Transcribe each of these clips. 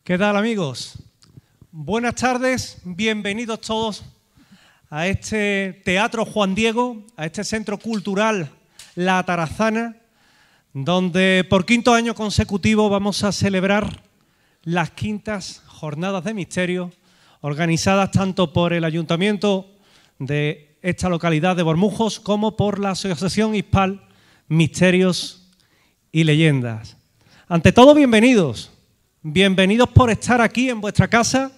¿Qué tal, amigos? Buenas tardes, bienvenidos todos a este Teatro Juan Diego, a este Centro Cultural La Atarazana, donde por quinto año consecutivo vamos a celebrar las quintas Jornadas de Misterio, organizadas tanto por el Ayuntamiento de esta localidad de Bormujos como por la Asociación Hispal Misterios y Leyendas. Ante todo, bienvenidos. Bienvenidos por estar aquí en vuestra casa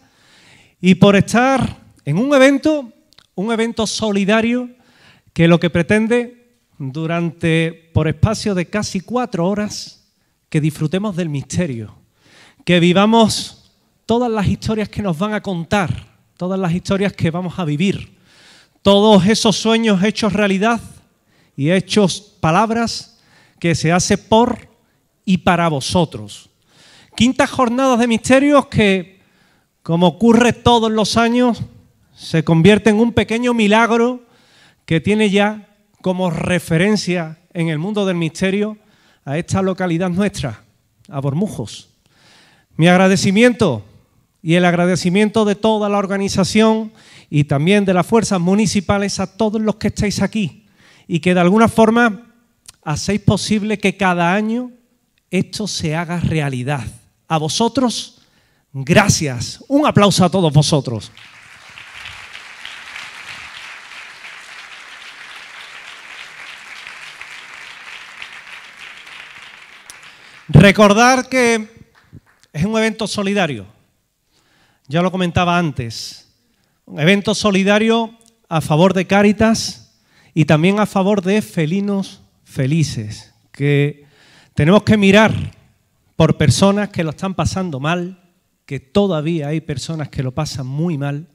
y por estar en un evento solidario que lo que pretende por espacio de casi 4 horas, que disfrutemos del misterio, que vivamos todas las historias que nos van a contar, todas las historias que vamos a vivir, todos esos sueños hechos realidad y hechos palabras que se hace por y para vosotros. Quintas Jornadas de Misterios que, como ocurre todos los años, se convierte en un pequeño milagro que tiene ya como referencia en el mundo del misterio a esta localidad nuestra, a Bormujos. Mi agradecimiento y el agradecimiento de toda la organización y también de las fuerzas municipales a todos los que estáis aquí y que de alguna forma hacéis posible que cada año esto se haga realidad. A vosotros, gracias. Un aplauso a todos vosotros. Recordar que es un evento solidario. Ya lo comentaba antes. Un evento solidario a favor de Cáritas y también a favor de Felinos Felices, que tenemos que mirar por personas que lo están pasando mal, que todavía hay personas que lo pasan muy mal,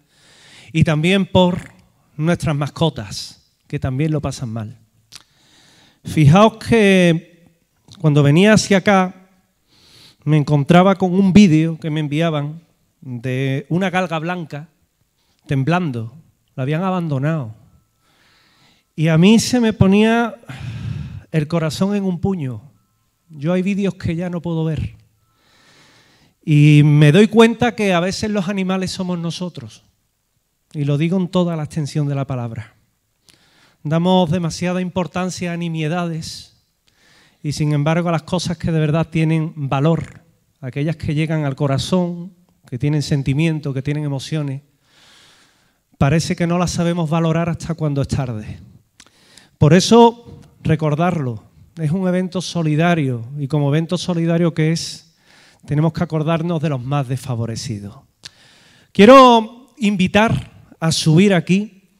y también por nuestras mascotas, que también lo pasan mal. Fijaos que cuando venía hacia acá me encontraba con un vídeo que me enviaban de una galga blanca temblando, la habían abandonado. Y a mí se me ponía el corazón en un puño. Yo hay vídeos que ya no puedo ver. Y me doy cuenta que a veces los animales somos nosotros. Y lo digo en toda la extensión de la palabra. Damos demasiada importancia a nimiedades y sin embargo a las cosas que de verdad tienen valor, aquellas que llegan al corazón, que tienen sentimiento, que tienen emociones, parece que no las sabemos valorar hasta cuando es tarde. Por eso, recordarlo. Es un evento solidario y como evento solidario que es, tenemos que acordarnos de los más desfavorecidos. Quiero invitar a subir aquí,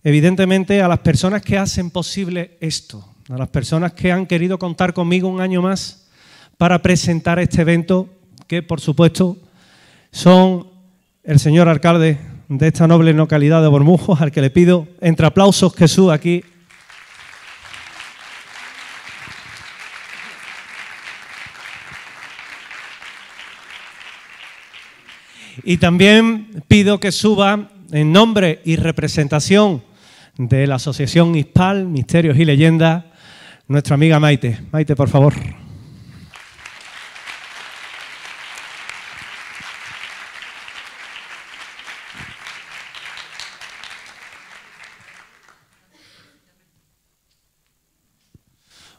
evidentemente, a las personas que hacen posible esto, a las personas que han querido contar conmigo un año más para presentar este evento, que por supuesto son el señor alcalde de esta noble localidad de Bormujos, al que le pido, entre aplausos, que suba aquí. Y también pido que suba en nombre y representación de la Asociación Hispal Misterios y Leyendas, nuestra amiga Maite. Maite, por favor.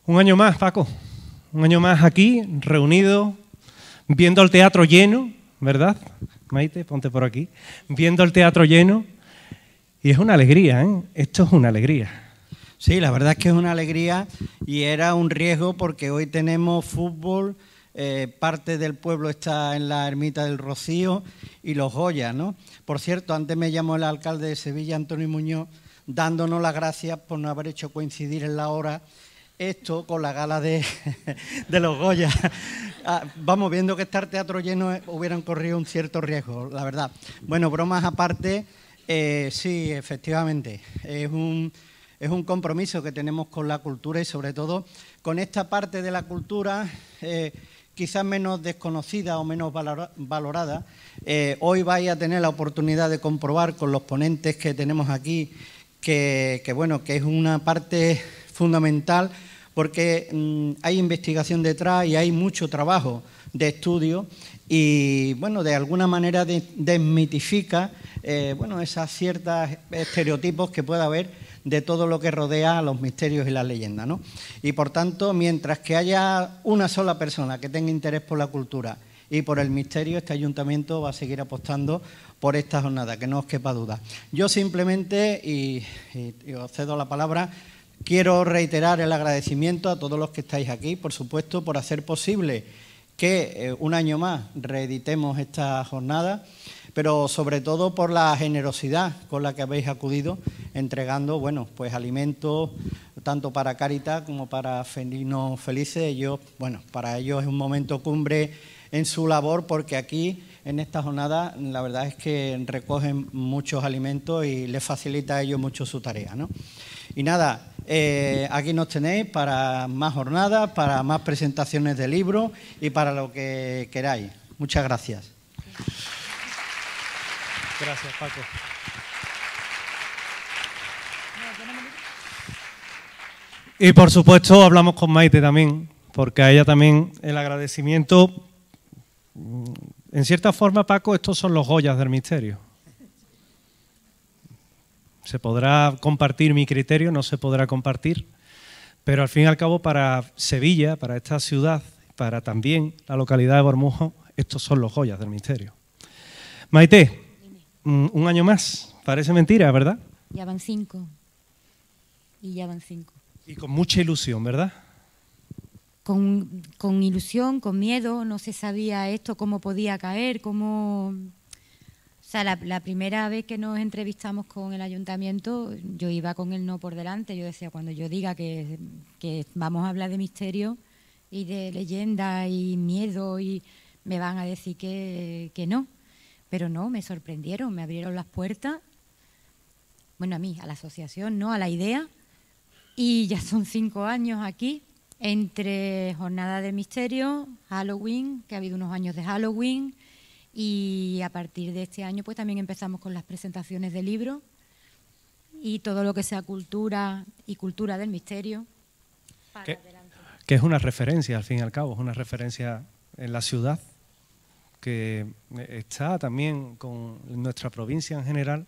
Un año más, Paco. Un año más aquí, reunido, viendo el teatro lleno, ¿verdad? Maite, ponte por aquí. Viendo el teatro lleno. Y es una alegría, ¿eh? Esto es una alegría. Sí, la verdad es que es una alegría y era un riesgo porque hoy tenemos fútbol, parte del pueblo está en la Ermita del Rocío y los Goya, ¿no? Por cierto, antes me llamó el alcalde de Sevilla, Antonio Muñoz, dándonos las gracias por no haber hecho coincidir en la hora esto con la gala de los Goya. Vamos, viendo que está el teatro lleno, hubieran corrido un cierto riesgo, la verdad. Bueno, bromas aparte, sí, efectivamente, es un compromiso que tenemos con la cultura y sobre todo con esta parte de la cultura quizás menos desconocida o menos valorada. Hoy vais a tener la oportunidad de comprobar con los ponentes que tenemos aquí que es una parte fundamental porque hay investigación detrás y hay mucho trabajo de estudio y, bueno, de alguna manera desmitifica, bueno, esas ciertas estereotipos que pueda haber de todo lo que rodea a los misterios y las leyendas, ¿no? Y, por tanto, mientras que haya una sola persona que tenga interés por la cultura y por el misterio, este ayuntamiento va a seguir apostando por esta jornada, que no os quepa duda. Yo simplemente, y os cedo la palabra, quiero reiterar el agradecimiento a todos los que estáis aquí, por supuesto, por hacer posible que un año más reeditemos esta jornada, pero sobre todo por la generosidad con la que habéis acudido, entregando, bueno, pues alimentos tanto para Cáritas como para Felinos Felices. Ellos, bueno, para ellos es un momento cumbre en su labor, porque aquí en esta jornada la verdad es que recogen muchos alimentos y les facilita a ellos mucho su tarea, ¿no? Y nada, aquí nos tenéis para más jornadas, para más presentaciones de libros y para lo que queráis. Muchas gracias. Gracias, Paco. Y por supuesto hablamos con Maite también, porque a ella también el agradecimiento. En cierta forma, Paco, estos son los Goyas del misterio. Se podrá compartir mi criterio, no se podrá compartir, pero al fin y al cabo para Sevilla, para esta ciudad, para también la localidad de Bormujos, estos son los Goyas del misterio. Maite, un año más, parece mentira, ¿verdad? Ya van 5. Y ya van 5. Y con mucha ilusión, ¿verdad? Con ilusión, con miedo, no se sabía esto, cómo podía caer, cómo... O sea, la primera vez que nos entrevistamos con el ayuntamiento, yo iba con el no por delante. Yo decía, cuando yo diga que vamos a hablar de misterio y de leyenda y miedo, y me van a decir que no. Pero no, me sorprendieron, me abrieron las puertas. Bueno, a mí, a la asociación, no, a la idea. Y ya son 5 años aquí, entre jornadas de misterio, Halloween, que ha habido unos años de Halloween, y a partir de este año pues también empezamos con las presentaciones de libros y todo lo que sea cultura y cultura del misterio. Que es una referencia, al fin y al cabo, es una referencia en la ciudad, que está también con nuestra provincia en general.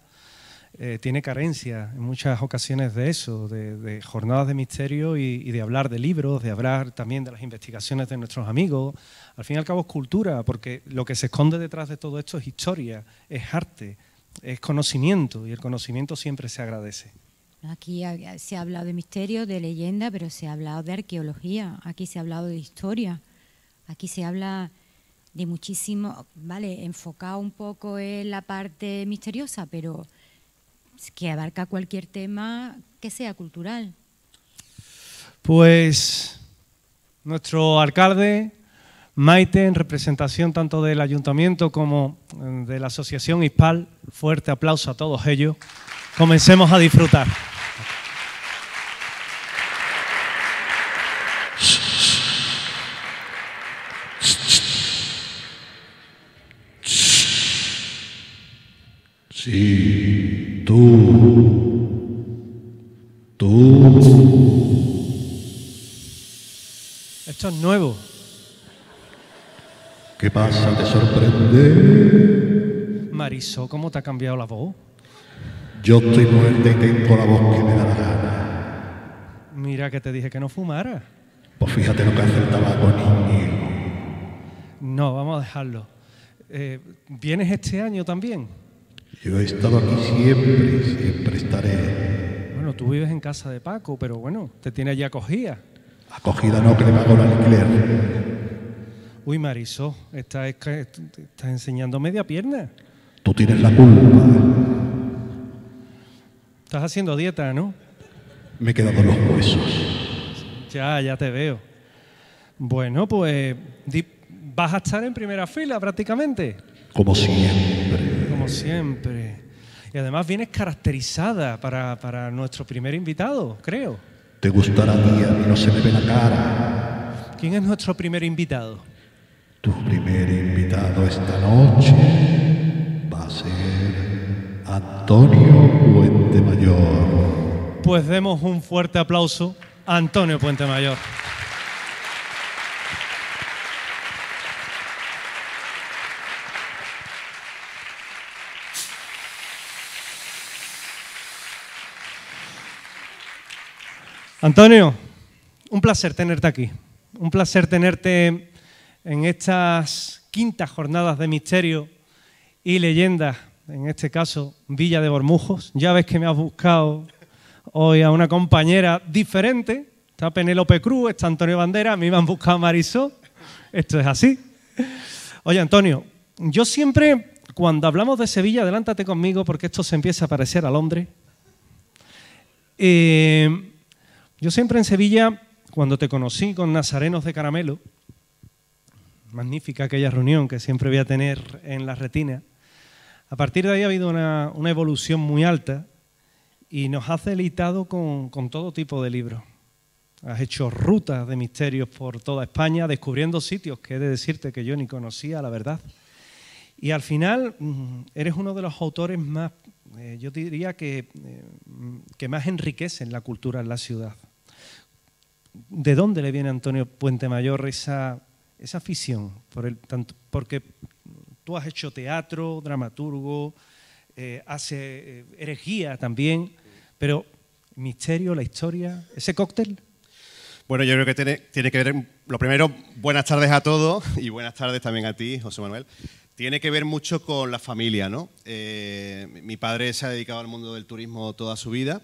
Tiene carencia en muchas ocasiones de eso, de jornadas de misterio y de hablar de libros, de hablar también de las investigaciones de nuestros amigos. Al fin y al cabo es cultura, porque lo que se esconde detrás de todo esto es historia, es arte, es conocimiento, y el conocimiento siempre se agradece. Aquí se ha hablado de misterio, de leyenda, pero se ha hablado de arqueología, aquí se ha hablado de historia, aquí se habla de muchísimo, vale, enfocado un poco en la parte misteriosa, pero que abarca cualquier tema que sea cultural. Pues nuestro alcalde, Maite, en representación tanto del ayuntamiento como de la asociación ISPAL, fuerte aplauso a todos ellos. Comencemos a disfrutar. Sí, tú. Esto es nuevo. ¿Qué pasa? ¿Te sorprende? Marisol, ¿cómo te ha cambiado la voz? Yo estoy muerta y tengo la voz que me da la gana. Mira que te dije que no fumara. Pues fíjate lo que hace el tabaco, niño. No, vamos a dejarlo. ¿Vienes este año también? Yo he estado aquí siempre, siempre estaré. Bueno, tú vives en casa de Paco, pero bueno, te tiene allí acogida. Acogida no, que le pago el alquiler. Uy, Marisol, estás enseñando media pierna. Tú tienes la culpa. Estás haciendo dieta, ¿no? Me he quedado los huesos. Ya te veo. Bueno, pues vas a estar en primera fila prácticamente. Como siempre. Como siempre. Y además vienes caracterizada para nuestro primer invitado, creo. Te gustará a ti, a mí no se me ve la cara. ¿Quién es nuestro primer invitado? Tu primer invitado esta noche va a ser Antonio Puente Mayor. Pues demos un fuerte aplauso a Antonio Puente Mayor. Antonio, un placer tenerte aquí. Un placer tenerte en estas quintas jornadas de misterio y leyendas, en este caso Villa de Bormujos. Ya ves que me has buscado hoy a una compañera diferente. Está Penélope Cruz, está Antonio Bandera, a mí me han buscado a Marisol. Esto es así. Oye, Antonio, yo siempre, cuando hablamos de Sevilla, adelántate conmigo porque esto se empieza a parecer a Londres. Yo siempre en Sevilla, cuando te conocí con Nazarenos de Caramelo, magnífica aquella reunión que siempre voy a tener en la retina, a partir de ahí ha habido una evolución muy alta y nos has deleitado con todo tipo de libros. Has hecho rutas de misterios por toda España, descubriendo sitios que he de decirte que yo ni conocía, la verdad. Y al final eres uno de los autores más, yo diría que más enriquecen la cultura en la ciudad. ¿De dónde le viene a Antonio Puentemayor esa afición? Porque tú has hecho teatro, dramaturgo, hace herejía también, pero misterio, la historia, ese cóctel. Bueno, yo creo que tiene que ver, lo primero, buenas tardes a todos y buenas tardes también a ti, José Manuel. Tiene que ver mucho con la familia, ¿no? Mi padre se ha dedicado al mundo del turismo toda su vida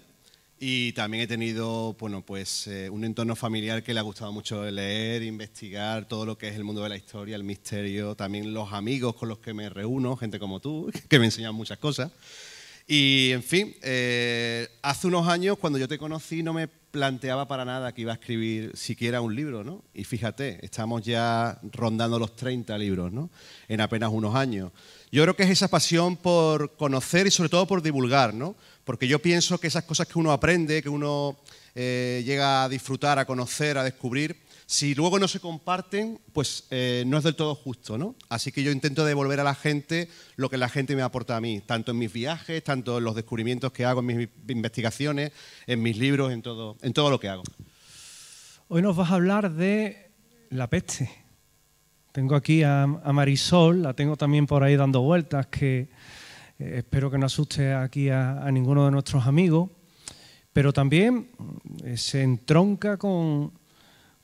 y también he tenido, bueno, pues un entorno familiar que le ha gustado mucho leer, investigar todo lo que es el mundo de la historia, el misterio, también los amigos con los que me reúno, gente como tú, que me enseñan muchas cosas. Y, en fin, hace unos años, cuando yo te conocí, no me planteaba para nada que iba a escribir siquiera un libro, ¿no? Y fíjate, estamos ya rondando los 30 libros, ¿no? En apenas unos años. Yo creo que es esa pasión por conocer y sobre todo por divulgar, ¿no? Porque yo pienso que esas cosas que uno aprende, que uno llega a disfrutar, a conocer, a descubrir, si luego no se comparten, pues no es del todo justo, ¿no? Así que yo intento devolver a la gente lo que la gente me aporta a mí, tanto en mis viajes, tanto en los descubrimientos que hago en mis investigaciones, en mis libros, en todo lo que hago. Hoy nos vas a hablar de la peste. Tengo aquí a Marisol, la tengo también por ahí dando vueltas, que espero que no asuste aquí a ninguno de nuestros amigos, pero también se entronca con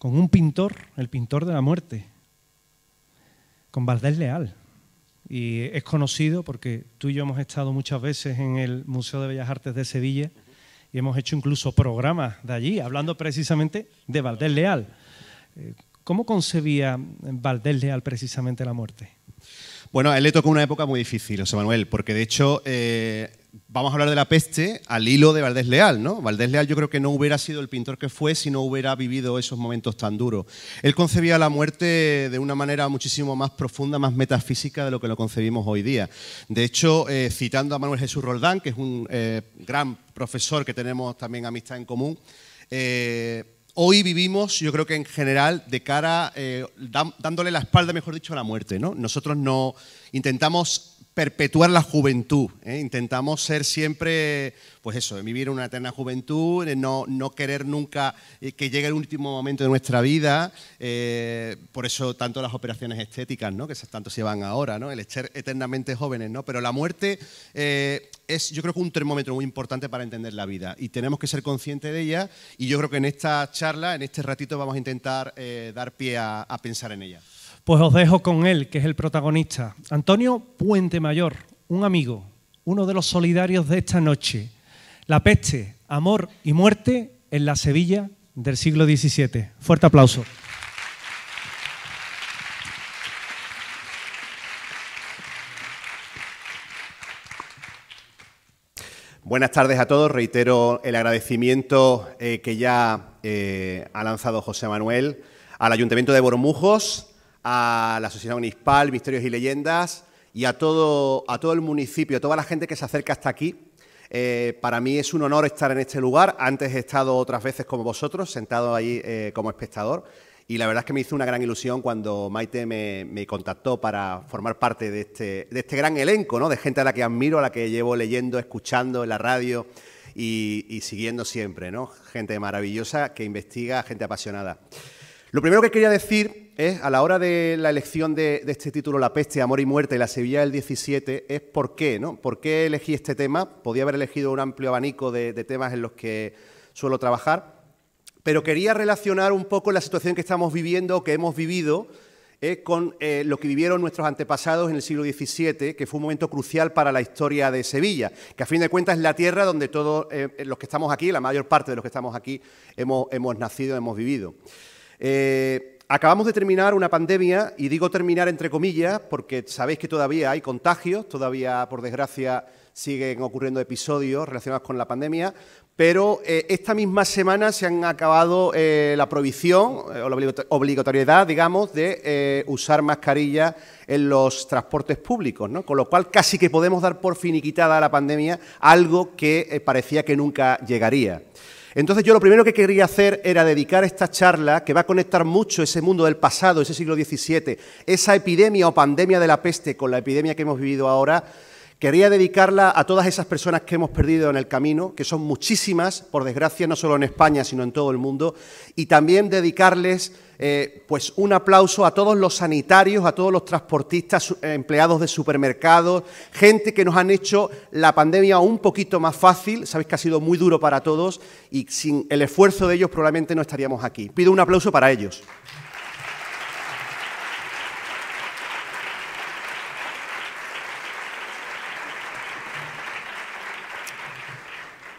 un pintor, el pintor de la muerte, con Valdés Leal. Y es conocido porque tú y yo hemos estado muchas veces en el Museo de Bellas Artes de Sevilla y hemos hecho incluso programas de allí, hablando precisamente de Valdés Leal. ¿Cómo concebía Valdés Leal precisamente la muerte? Bueno, a él le tocó una época muy difícil, José Manuel, porque de hecho vamos a hablar de la peste al hilo de Valdés Leal, ¿no? Valdés Leal yo creo que no hubiera sido el pintor que fue si no hubiera vivido esos momentos tan duros. Él concebía la muerte de una manera muchísimo más profunda, más metafísica de lo que lo concebimos hoy día. De hecho, citando a Manuel Jesús Roldán, que es un gran profesor que tenemos también amistad en común, hoy vivimos, yo creo que en general, de cara, dándole la espalda, mejor dicho, a la muerte, ¿no? Nosotros no intentamos perpetuar la juventud, intentamos ser siempre, pues eso, vivir una eterna juventud, no querer nunca que llegue el último momento de nuestra vida, por eso tanto las operaciones estéticas, ¿no? Que tanto se llevan ahora, ¿no? El ser eternamente jóvenes, ¿no? Pero la muerte es, yo creo que un termómetro muy importante para entender la vida y tenemos que ser conscientes de ella y yo creo que en esta charla, en este ratito, vamos a intentar dar pie a pensar en ella. Pues os dejo con él, que es el protagonista. Antonio Puentemayor, un amigo, uno de los solidarios de esta noche. La peste, amor y muerte en la Sevilla del siglo XVII. Fuerte aplauso. Buenas tardes a todos. Reitero el agradecimiento que ya ha lanzado José Manuel al Ayuntamiento de Bormujos, a la Asociación ISPAL, Misterios y Leyendas y a todo el municipio, a toda la gente que se acerca hasta aquí. Para mí es un honor estar en este lugar. Antes he estado otras veces como vosotros, sentado ahí como espectador. Y la verdad es que me hizo una gran ilusión cuando Maite me contactó para formar parte de este gran elenco, ¿no? De gente a la que admiro, a la que llevo leyendo, escuchando en la radio y siguiendo siempre, ¿no? Gente maravillosa que investiga, gente apasionada. Lo primero que quería decir es, a la hora de la elección de este título, La peste, amor y muerte, y la Sevilla del 17, es por qué, ¿no? ¿Por qué elegí este tema? Podía haber elegido un amplio abanico de temas en los que suelo trabajar, pero quería relacionar un poco la situación que estamos viviendo, que hemos vivido, con lo que vivieron nuestros antepasados en el siglo XVII, que fue un momento crucial para la historia de Sevilla, que a fin de cuentas es la tierra donde todos los que estamos aquí, la mayor parte de los que estamos aquí, hemos nacido, hemos vivido. Acabamos de terminar una pandemia, y digo terminar entre comillas, porque sabéis que todavía hay contagios, todavía, por desgracia, siguen ocurriendo episodios relacionados con la pandemia, pero esta misma semana se han acabado la prohibición o la obligatoriedad, digamos, de usar mascarilla en los transportes públicos, ¿no? Con lo cual casi que podemos dar por finiquitada la pandemia, algo que parecía que nunca llegaría. Entonces yo lo primero que quería hacer era dedicar esta charla, que va a conectar mucho ese mundo del pasado, ese siglo XVII, esa epidemia o pandemia de la peste con la epidemia que hemos vivido ahora. Quería dedicarla a todas esas personas que hemos perdido en el camino, que son muchísimas, por desgracia, no solo en España, sino en todo el mundo, y también dedicarles pues un aplauso a todos los sanitarios, a todos los transportistas, empleados de supermercados, gente que nos han hecho la pandemia un poquito más fácil. Sabéis que ha sido muy duro para todos y sin el esfuerzo de ellos probablemente no estaríamos aquí. Pido un aplauso para ellos.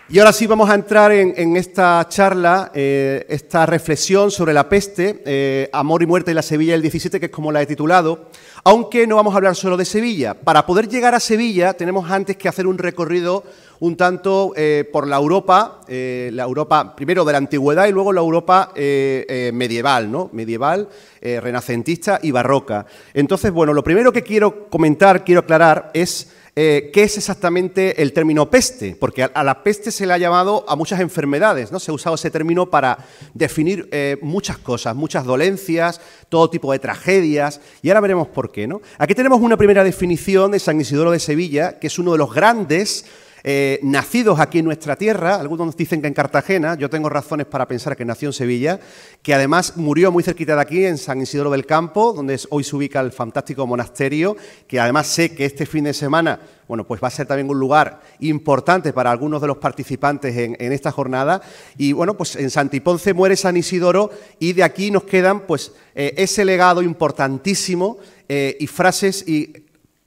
Y ahora sí vamos a entrar en esta charla, esta reflexión sobre la peste, Amor y Muerte en la Sevilla del 17, que es como la he titulado, aunque no vamos a hablar solo de Sevilla. Para poder llegar a Sevilla tenemos antes que hacer un recorrido un tanto por la Europa primero de la antigüedad y luego la Europa medieval, ¿no? Medieval, renacentista y barroca. Entonces, bueno, lo primero que quiero comentar, quiero aclarar es ¿qué es exactamente el término peste? Porque a la peste se le ha llamado a muchas enfermedades, ¿no? Se ha usado ese término para definir muchas cosas, muchas dolencias, todo tipo de tragedias, y ahora veremos por qué, ¿no? Aquí tenemos una primera definición de San Isidoro de Sevilla, que es uno de los grandes nacidos aquí en nuestra tierra. Algunos nos dicen que en Cartagena, yo tengo razones para pensar que nació en Sevilla, que además murió muy cerquita de aquí, en San Isidoro del Campo, donde hoy se ubica el fantástico monasterio, que además sé que este fin de semana, bueno, pues va a ser también un lugar importante para algunos de los participantes en esta jornada. Y bueno, pues en Santiponce muere San Isidoro y de aquí nos quedan pues ese legado importantísimo y frases y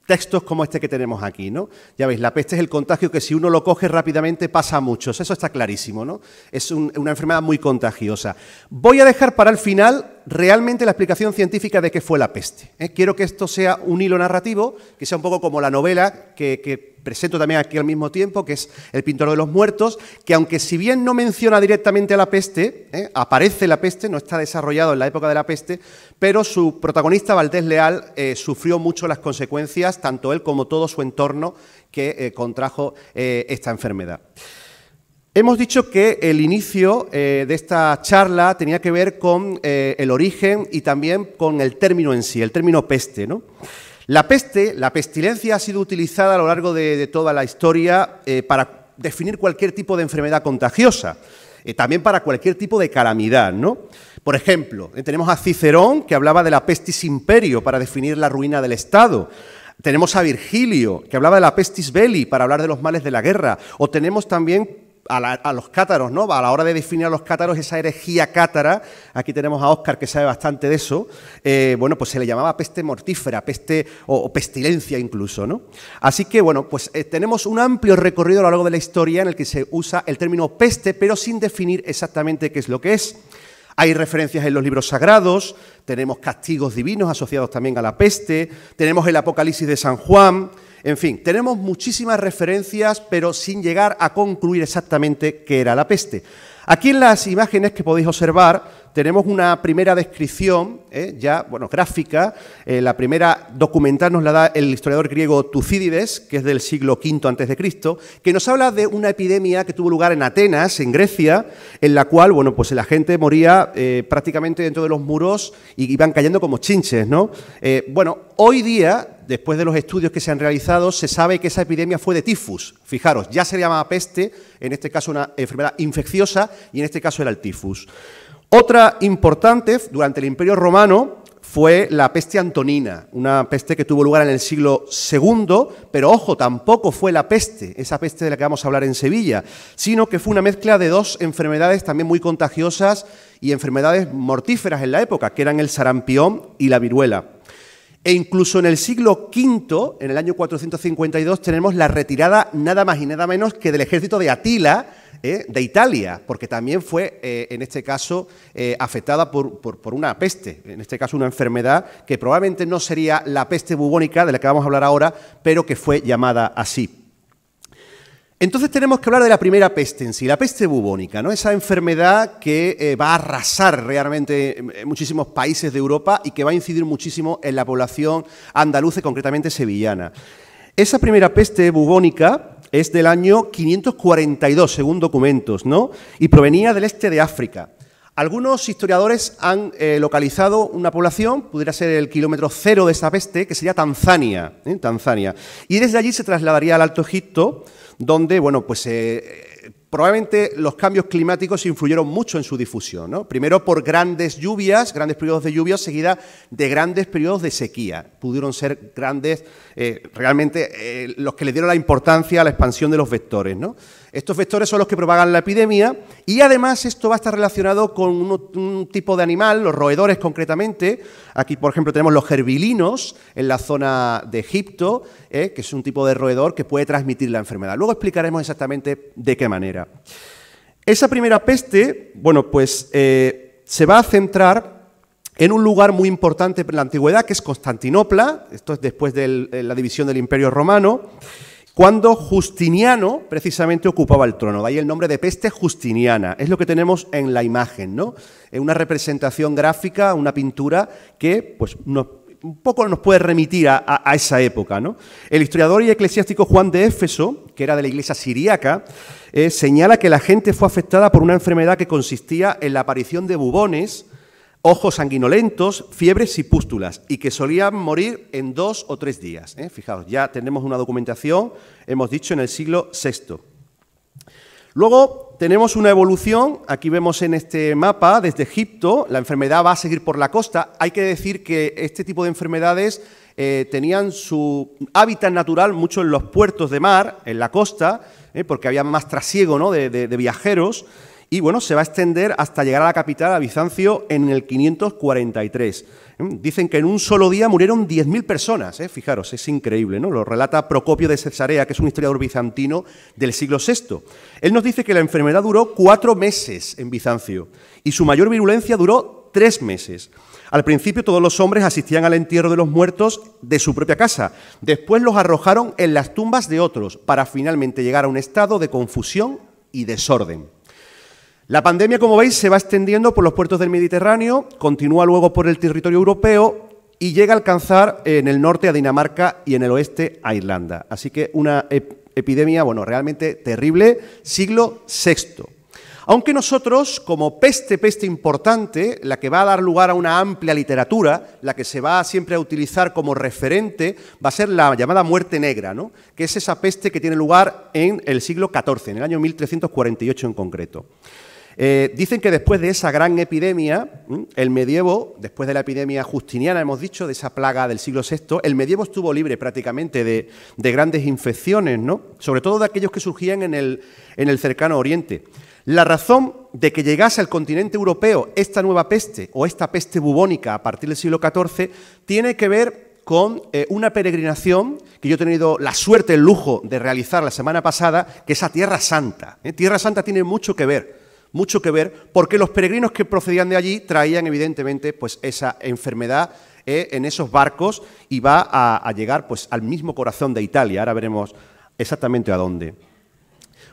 textos como este que tenemos aquí, ¿no? Ya veis, la peste es el contagio que si uno lo coge rápidamente pasa a muchos, eso está clarísimo, ¿no? Es una enfermedad muy contagiosa. Voy a dejar para el final realmente la explicación científica de qué fue la peste, ¿eh? Quiero que esto sea un hilo narrativo, que sea un poco como la novela que presento también aquí al mismo tiempo, que es El pintor de los muertos, que aunque si bien no menciona directamente a la peste, aparece la peste, no está desarrollado en la época de la peste, pero su protagonista, Valdés Leal, sufrió mucho las consecuencias, tanto él como todo su entorno que contrajo esta enfermedad. Hemos dicho que el inicio de esta charla tenía que ver con el origen y también con el término en sí, el término peste, ¿no? La peste, la pestilencia, ha sido utilizada a lo largo de toda la historia para definir cualquier tipo de enfermedad contagiosa, también para cualquier tipo de calamidad, ¿no? Por ejemplo, tenemos a Cicerón, que hablaba de la pestis imperio para definir la ruina del Estado. Tenemos a Virgilio, que hablaba de la pestis belli para hablar de los males de la guerra. O tenemos también a los cátaros, ¿no? A la hora de definir a los cátaros, esa herejía cátara, aquí tenemos a Óscar que sabe bastante de eso, bueno, pues se le llamaba peste mortífera, peste o pestilencia incluso, ¿no? Así que, bueno, pues tenemos un amplio recorrido a lo largo de la historia en el que se usa el término peste, pero sin definir exactamente qué es lo que es. Hay referencias en los libros sagrados, tenemos castigos divinos asociados también a la peste, tenemos el Apocalipsis de San Juan. En fin, tenemos muchísimas referencias, pero sin llegar a concluir exactamente qué era la peste. Aquí en las imágenes que podéis observar tenemos una primera descripción, gráfica. La primera documental nos la da el historiador griego Tucídides, que es del siglo V a.C., que nos habla de una epidemia que tuvo lugar en Atenas, en Grecia, en la cual, bueno, pues la gente moría prácticamente dentro de los muros y iban cayendo como chinches, ¿no? Hoy día, después de los estudios que se han realizado, se sabe que esa epidemia fue de tifus. Fijaros, ya se llamaba peste, en este caso una enfermedad infecciosa, y en este caso era el tifus. Otra importante, durante el Imperio Romano, fue la peste antonina, una peste que tuvo lugar en el siglo II, pero ojo, tampoco fue la peste, esa peste de la que vamos a hablar en Sevilla, sino que fue una mezcla de dos enfermedades también muy contagiosas y enfermedades mortíferas en la época, que eran el sarampión y la viruela. E incluso en el siglo V, en el año 452, tenemos la retirada nada más y nada menos que del ejército de Atila, de Italia, porque también fue, en este caso, afectada por una peste, en este caso una enfermedad que probablemente no sería la peste bubónica de la que vamos a hablar ahora, pero que fue llamada así. Entonces tenemos que hablar de la primera peste en sí, la peste bubónica, ¿no? Esa enfermedad que va a arrasar realmente en muchísimos países de Europa y que va a incidir muchísimo en la población andaluza y concretamente sevillana. Esa primera peste bubónica es del año 542, según documentos, ¿no? Y provenía del este de África. Algunos historiadores han localizado una población, pudiera ser el kilómetro cero de esta peste, que sería Tanzania, Tanzania. Y desde allí se trasladaría al Alto Egipto, donde, bueno, pues probablemente los cambios climáticos influyeron mucho en su difusión, ¿no? Primero por grandes lluvias, grandes periodos de lluvia, seguida de grandes periodos de sequía. Pudieron ser grandes, realmente, los que le dieron la importancia a la expansión de los vectores, ¿no? Estos vectores son los que propagan la epidemia y además esto va a estar relacionado con un tipo de animal, los roedores concretamente. Aquí, por ejemplo, tenemos los gerbilinos en la zona de Egipto, que es un tipo de roedor que puede transmitir la enfermedad. Luego explicaremos exactamente de qué manera. Esa primera peste, bueno, pues se va a centrar en un lugar muy importante en la antigüedad, que es Constantinopla, esto es después de la división del Imperio Romano, cuando Justiniano precisamente ocupaba el trono. De ahí el nombre de peste justiniana. Es lo que tenemos en la imagen, ¿no? Una representación gráfica, una pintura que pues, un poco nos puede remitir a esa época, ¿no? El historiador y eclesiástico Juan de Éfeso, que era de la iglesia siríaca, señala que la gente fue afectada por una enfermedad que consistía en la aparición de bubones, ojos sanguinolentos, fiebres y pústulas, y que solían morir en 2 o 3 días. Fijaos, ya tenemos una documentación, hemos dicho, en el siglo VI. Luego tenemos una evolución, aquí vemos en este mapa, desde Egipto, la enfermedad va a seguir por la costa. Hay que decir que este tipo de enfermedades tenían su hábitat natural mucho en los puertos de mar, en la costa, porque había más trasiego, ¿no?, de viajeros. Y bueno, se va a extender hasta llegar a la capital, a Bizancio, en el 543. Dicen que en un solo día murieron 10.000 personas, fijaros, es increíble, ¿no? Lo relata Procopio de Cesarea, que es un historiador bizantino del siglo VI. Él nos dice que la enfermedad duró 4 meses en Bizancio y su mayor virulencia duró 3 meses. Al principio todos los hombres asistían al entierro de los muertos de su propia casa. Después los arrojaron en las tumbas de otros para finalmente llegar a un estado de confusión y desorden. La pandemia, como veis, se va extendiendo por los puertos del Mediterráneo, continúa luego por el territorio europeo y llega a alcanzar en el norte a Dinamarca y en el oeste a Irlanda. Así que una epidemia, bueno, realmente terrible, siglo VI. Aunque nosotros, como peste importante, la que va a dar lugar a una amplia literatura, la que se va siempre a utilizar como referente, va a ser la llamada muerte negra, ¿no?, que es esa peste que tiene lugar en el siglo XIV, en el año 1348 en concreto. Dicen que después de esa gran epidemia, el medievo, después de la epidemia justiniana, hemos dicho, de esa plaga del siglo VI, el medievo estuvo libre prácticamente de grandes infecciones, ¿no?, sobre todo de aquellos que surgían en el cercano Oriente. La razón de que llegase al continente europeo esta nueva peste o esta peste bubónica a partir del siglo XIV tiene que ver con una peregrinación que yo he tenido la suerte, el lujo de realizar la semana pasada, que es a Tierra Santa. Tierra Santa tiene mucho que ver, porque los peregrinos que procedían de allí traían evidentemente pues esa enfermedad en esos barcos y va a llegar pues al mismo corazón de Italia. Ahora veremos exactamente a dónde.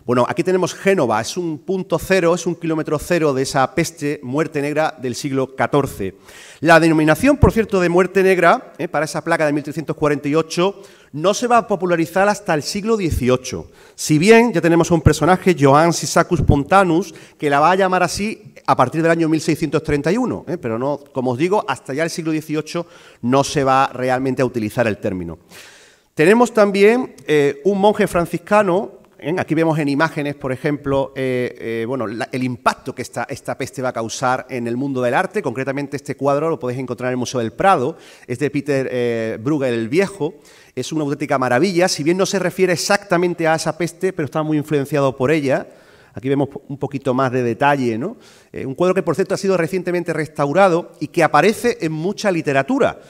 Bueno, aquí tenemos Génova, es un punto cero, es un kilómetro cero de esa peste, muerte negra del siglo XIV. La denominación, por cierto, de muerte negra, para esa plaga de 1348, no se va a popularizar hasta el siglo XVIII. Si bien ya tenemos a un personaje, Johann Sisacus Pontanus, que la va a llamar así a partir del año 1631, pero no, como os digo, hasta ya el siglo XVIII no se va realmente a utilizar el término. Tenemos también un monje franciscano Aquí vemos en imágenes, por ejemplo, el impacto que esta peste va a causar en el mundo del arte. Concretamente, este cuadro lo podéis encontrar en el Museo del Prado. Es de Peter Bruegel el Viejo. Es una auténtica maravilla. Si bien no se refiere exactamente a esa peste, pero está muy influenciado por ella. Aquí vemos un poquito más de detalle, ¿no? Un cuadro que, por cierto, ha sido recientemente restaurado y que aparece en mucha literatura.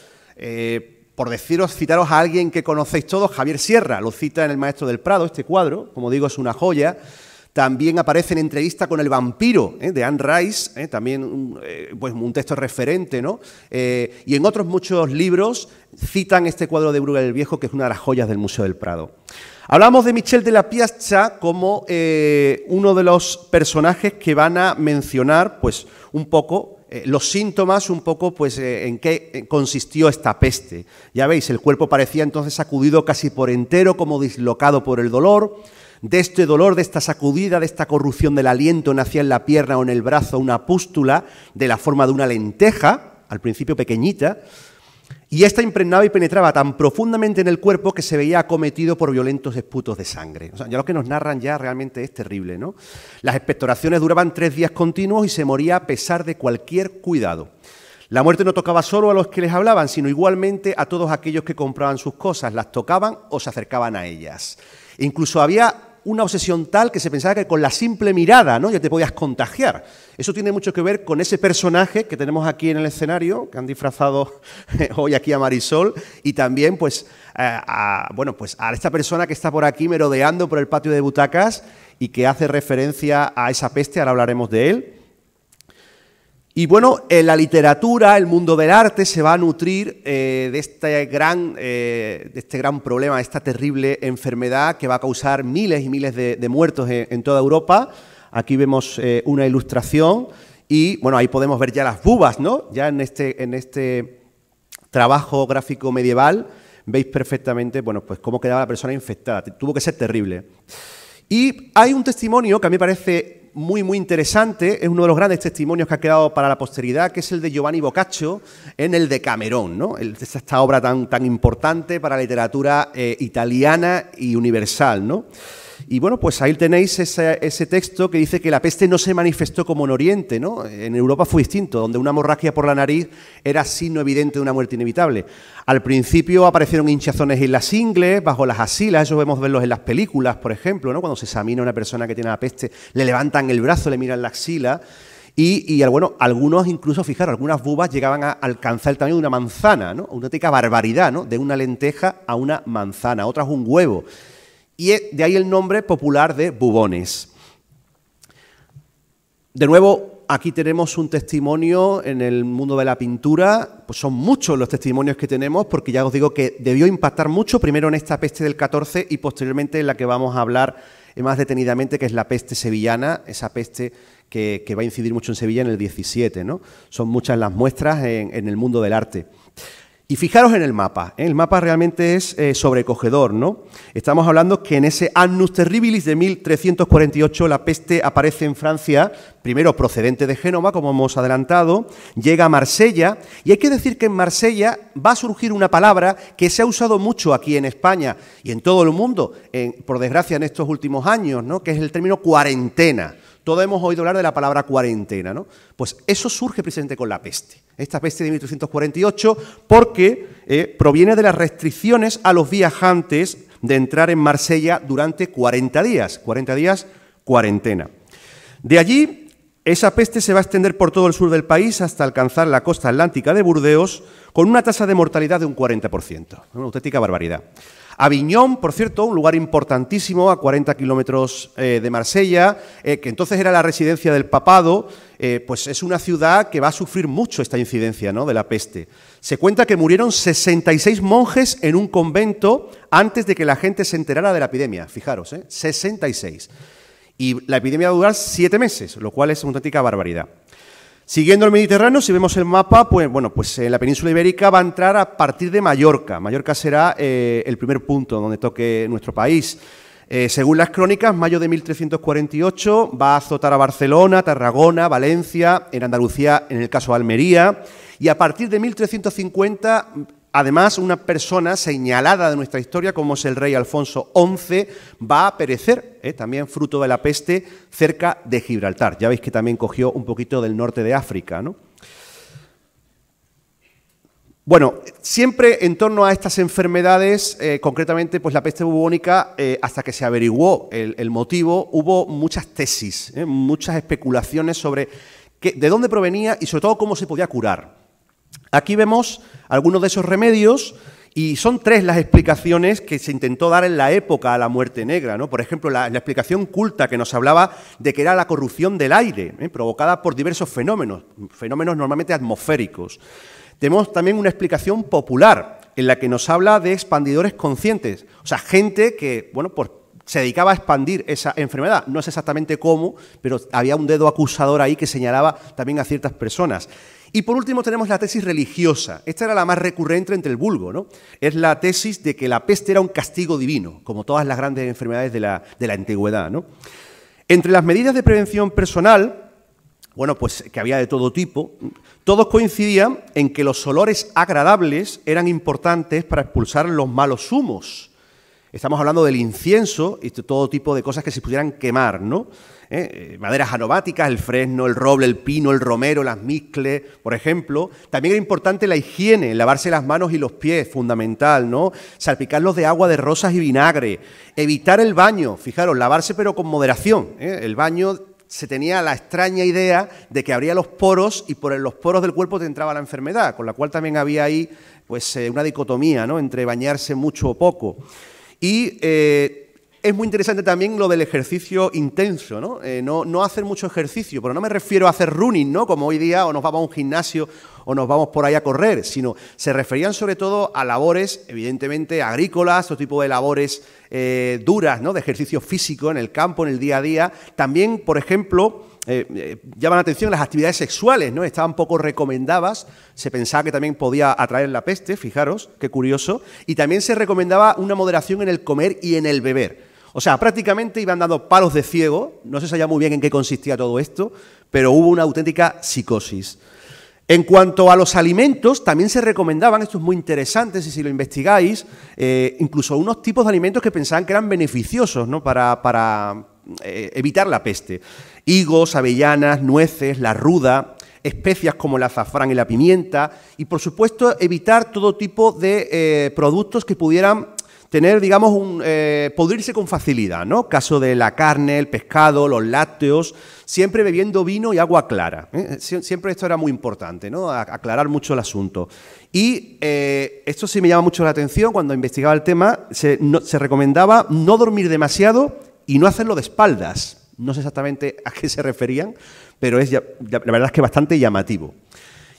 Por citaros a alguien que conocéis todos, Javier Sierra, lo cita en El Maestro del Prado, este cuadro, como digo, es una joya. También aparece en Entrevista con el vampiro, de Anne Rice, también un texto referente, ¿no? Y en otros muchos libros citan este cuadro de Bruegel el Viejo, que es una de las joyas del Museo del Prado. Hablamos de Michel de la Piazza como uno de los personajes que van a mencionar, pues, un poco los síntomas, un poco, pues, en qué consistió esta peste. Ya veis, el cuerpo parecía entonces sacudido casi por entero, como dislocado por el dolor. De este dolor, de esta sacudida, de esta corrupción del aliento, nacía en la pierna o en el brazo una pústula de la forma de una lenteja, al principio pequeñita, y esta impregnaba y penetraba tan profundamente en el cuerpo que se veía acometido por violentos esputos de sangre. O sea, ya lo que nos narran ya realmente es terrible, ¿no? Las expectoraciones duraban 3 días continuos y se moría a pesar de cualquier cuidado. La muerte no tocaba solo a los que les hablaban, sino igualmente a todos aquellos que compraban sus cosas, las tocaban o se acercaban a ellas. Incluso había una obsesión tal que se pensaba que con la simple mirada, ¿no?, ya te podías contagiar. Eso tiene mucho que ver con ese personaje que tenemos aquí en el escenario, que han disfrazado hoy aquí a Marisol, y también pues, a esta persona que está por aquí merodeando por el patio de butacas y que hace referencia a esa peste, ahora hablaremos de él. Y bueno, en la literatura, el mundo del arte se va a nutrir de este gran problema, de esta terrible enfermedad que va a causar miles y miles de muertos en toda Europa. Aquí vemos una ilustración y bueno, ahí podemos ver ya las bubas, ¿no? Ya en este trabajo gráfico medieval veis perfectamente, bueno, pues cómo quedaba la persona infectada. Tuvo que ser terrible. Y hay un testimonio que a mí me parece muy, muy interesante, es uno de los grandes testimonios que ha quedado para la posteridad, que es el de Giovanni Boccaccio en el Decamerón, ¿no? Esta obra tan importante para la literatura italiana y universal, ¿no? Y bueno, pues ahí tenéis ese texto que dice que la peste no se manifestó como en Oriente, ¿no? En Europa fue distinto, donde una hemorragia por la nariz era signo evidente de una muerte inevitable. Al principio aparecieron hinchazones en las ingles, bajo las axilas, eso vemos verlos en las películas, por ejemplo, ¿no? Cuando se examina a una persona que tiene la peste, le levantan el brazo, le miran la axila. Y bueno, algunos incluso, fijaros, algunas bubas llegaban a alcanzar el tamaño de una manzana, ¿no? Una auténtica barbaridad, ¿no? De una lenteja a una manzana, otras un huevo. Y de ahí el nombre popular de bubones. De nuevo, aquí tenemos un testimonio en el mundo de la pintura. Pues son muchos los testimonios que tenemos, porque ya os digo que debió impactar mucho, primero en esta peste del 14 y posteriormente en la que vamos a hablar más detenidamente, que es la peste sevillana, esa peste que va a incidir mucho en Sevilla en el 17, ¿no? Son muchas las muestras en el mundo del arte. Y fijaros en el mapa, ¿eh? El mapa realmente es sobrecogedor, ¿no? Estamos hablando que en ese Annus Terribilis de 1348 la peste aparece en Francia, primero procedente de Génova, como hemos adelantado, llega a Marsella, y hay que decir que en Marsella va a surgir una palabra que se ha usado mucho aquí en España y en todo el mundo, por desgracia en estos últimos años, ¿no?, que es el término cuarentena. Todos hemos oído hablar de la palabra cuarentena, ¿no? Pues eso surge precisamente con la peste. Esta peste de 1348, porque proviene de las restricciones a los viajantes de entrar en Marsella durante 40 días. 40 días, cuarentena. De allí, esa peste se va a extender por todo el sur del país hasta alcanzar la costa atlántica de Burdeos, con una tasa de mortalidad de un 40%. Una auténtica barbaridad. Aviñón, por cierto, un lugar importantísimo a 40 kilómetros de Marsella, que entonces era la residencia del papado, pues es una ciudad que va a sufrir mucho esta incidencia, ¿no?, de la peste. Se cuenta que murieron 66 monjes en un convento antes de que la gente se enterara de la epidemia. Fijaros, 66. Y la epidemia va a durar 7 meses, lo cual es una auténtica barbaridad. Siguiendo el Mediterráneo, si vemos el mapa, pues bueno, pues la península ibérica va a entrar a partir de Mallorca. Mallorca será el primer punto donde toque nuestro país. Según las crónicas, mayo de 1348 va a azotar a Barcelona, Tarragona, Valencia, en Andalucía, en el caso de Almería, y a partir de 1350 además, una persona señalada de nuestra historia, como es el rey Alfonso XI, va a perecer, también fruto de la peste, cerca de Gibraltar. Ya veis que también cogió un poquito del norte de África, ¿no? Bueno, siempre en torno a estas enfermedades, concretamente pues la peste bubónica, hasta que se averiguó el motivo, hubo muchas tesis, muchas especulaciones sobre de dónde provenía y sobre todo cómo se podía curar. Aquí vemos algunos de esos remedios y son 3 las explicaciones que se intentó dar en la época a la muerte negra, ¿no? Por ejemplo, la explicación culta que nos hablaba de que era la corrupción del aire, provocada por diversos fenómenos normalmente atmosféricos. Tenemos también una explicación popular en la que nos habla de expandidores conscientes, o sea, gente que, bueno, pues se dedicaba a expandir esa enfermedad. No sé exactamente cómo, pero había un dedo acusador ahí que señalaba también a ciertas personas. Y por último tenemos la tesis religiosa. Esta era la más recurrente entre el vulgo, ¿no? Es la tesis de que la peste era un castigo divino, como todas las grandes enfermedades de la antigüedad, ¿no? Entre las medidas de prevención personal, bueno, pues que había de todo tipo, todos coincidían en que los olores agradables eran importantes para expulsar los malos humos. Estamos hablando del incienso y de todo tipo de cosas que se pudieran quemar, ¿no? Maderas aromáticas, el fresno, el roble, el pino, el romero, las mixcles, por ejemplo. También era importante la higiene, lavarse las manos y los pies, fundamental, ¿no? Salpicarlos de agua de rosas y vinagre. Evitar el baño, fijaros, lavarse pero con moderación, ¿eh? El baño se tenía la extraña idea de que abría los poros y por los poros del cuerpo te entraba la enfermedad, con la cual también había ahí pues, una dicotomía, ¿no? Entre bañarse mucho o poco. Y es muy interesante también lo del ejercicio intenso, ¿no? No hacer mucho ejercicio, pero no me refiero a hacer running, ¿no? Como hoy día, o nos vamos a un gimnasio o nos vamos por ahí a correr, sino se referían sobre todo a labores, evidentemente, agrícolas, otro tipo de labores duras, ¿no? De ejercicio físico en el campo, en el día a día. También, por ejemplo, llaman la atención las actividades sexuales, ¿no? Estaban poco recomendadas, se pensaba que también podía atraer la peste, fijaros, qué curioso, y también se recomendaba una moderación en el comer y en el beber. O sea, prácticamente iban dando palos de ciego, no se sabía muy bien en qué consistía todo esto, pero hubo una auténtica psicosis. En cuanto a los alimentos, también se recomendaban, esto es muy interesante si lo investigáis, incluso unos tipos de alimentos que pensaban que eran beneficiosos, ¿no? para evitar la peste. Higos, avellanas, nueces, la ruda, especias como el azafrán y la pimienta y, por supuesto, evitar todo tipo de productos que pudieran tener, digamos, podrirse con facilidad, ¿no? Caso de la carne, el pescado, los lácteos, siempre bebiendo vino y agua clara. Siempre esto era muy importante, ¿no? Aclarar mucho el asunto. Y esto sí me llama mucho la atención, cuando investigaba el tema, se recomendaba no dormir demasiado y no hacerlo de espaldas. No sé exactamente a qué se referían, pero la verdad es que bastante llamativo.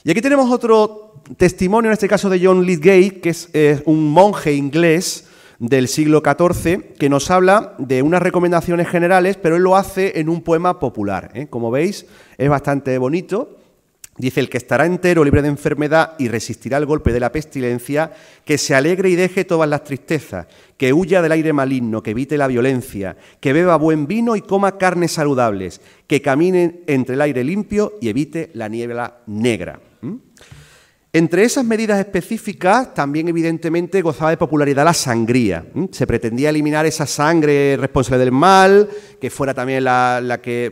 Y aquí tenemos otro testimonio, en este caso de John Lydgate, que es un monje inglés del siglo XIV, que nos habla de unas recomendaciones generales, pero él lo hace en un poema popular. Como veis, es bastante bonito. Dice: el que estará entero, libre de enfermedad y resistirá el golpe de la pestilencia, que se alegre y deje todas las tristezas, que huya del aire maligno, que evite la violencia, que beba buen vino y coma carnes saludables, que camine entre el aire limpio y evite la niebla negra. Entre esas medidas específicas, también evidentemente gozaba de popularidad la sangría. Se pretendía eliminar esa sangre responsable del mal, que fuera también la que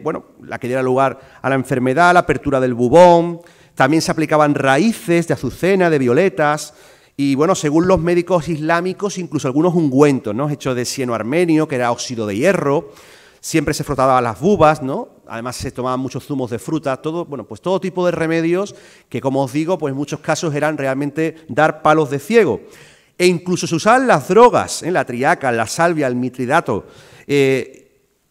diera lugar a la enfermedad, la apertura del bubón. También se aplicaban raíces de azucena, de violetas, y bueno, según los médicos islámicos, incluso algunos ungüentos, ¿no? Hechos de cieno armenio, que era óxido de hierro. Siempre se frotaban las bubas, ¿no? Además se tomaban muchos zumos de fruta, todo tipo de remedios que, como os digo, pues en muchos casos eran realmente dar palos de ciego. E incluso se usaban las drogas, la triaca, la salvia, el mitridato,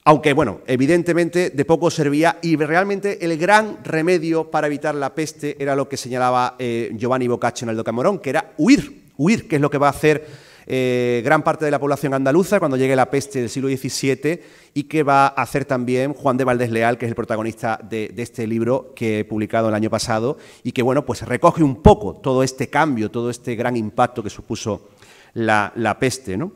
aunque, bueno, evidentemente de poco servía, y realmente el gran remedio para evitar la peste era lo que señalaba Giovanni Boccaccio en el Decamerón, que era huir, que es lo que va a hacer gran parte de la población andaluza cuando llegue la peste del siglo XVII, y que va a hacer también Juan de Valdés Leal, que es el protagonista de este libro que he publicado el año pasado, y que, bueno, pues recoge un poco todo este cambio, todo este gran impacto que supuso la peste, ¿no?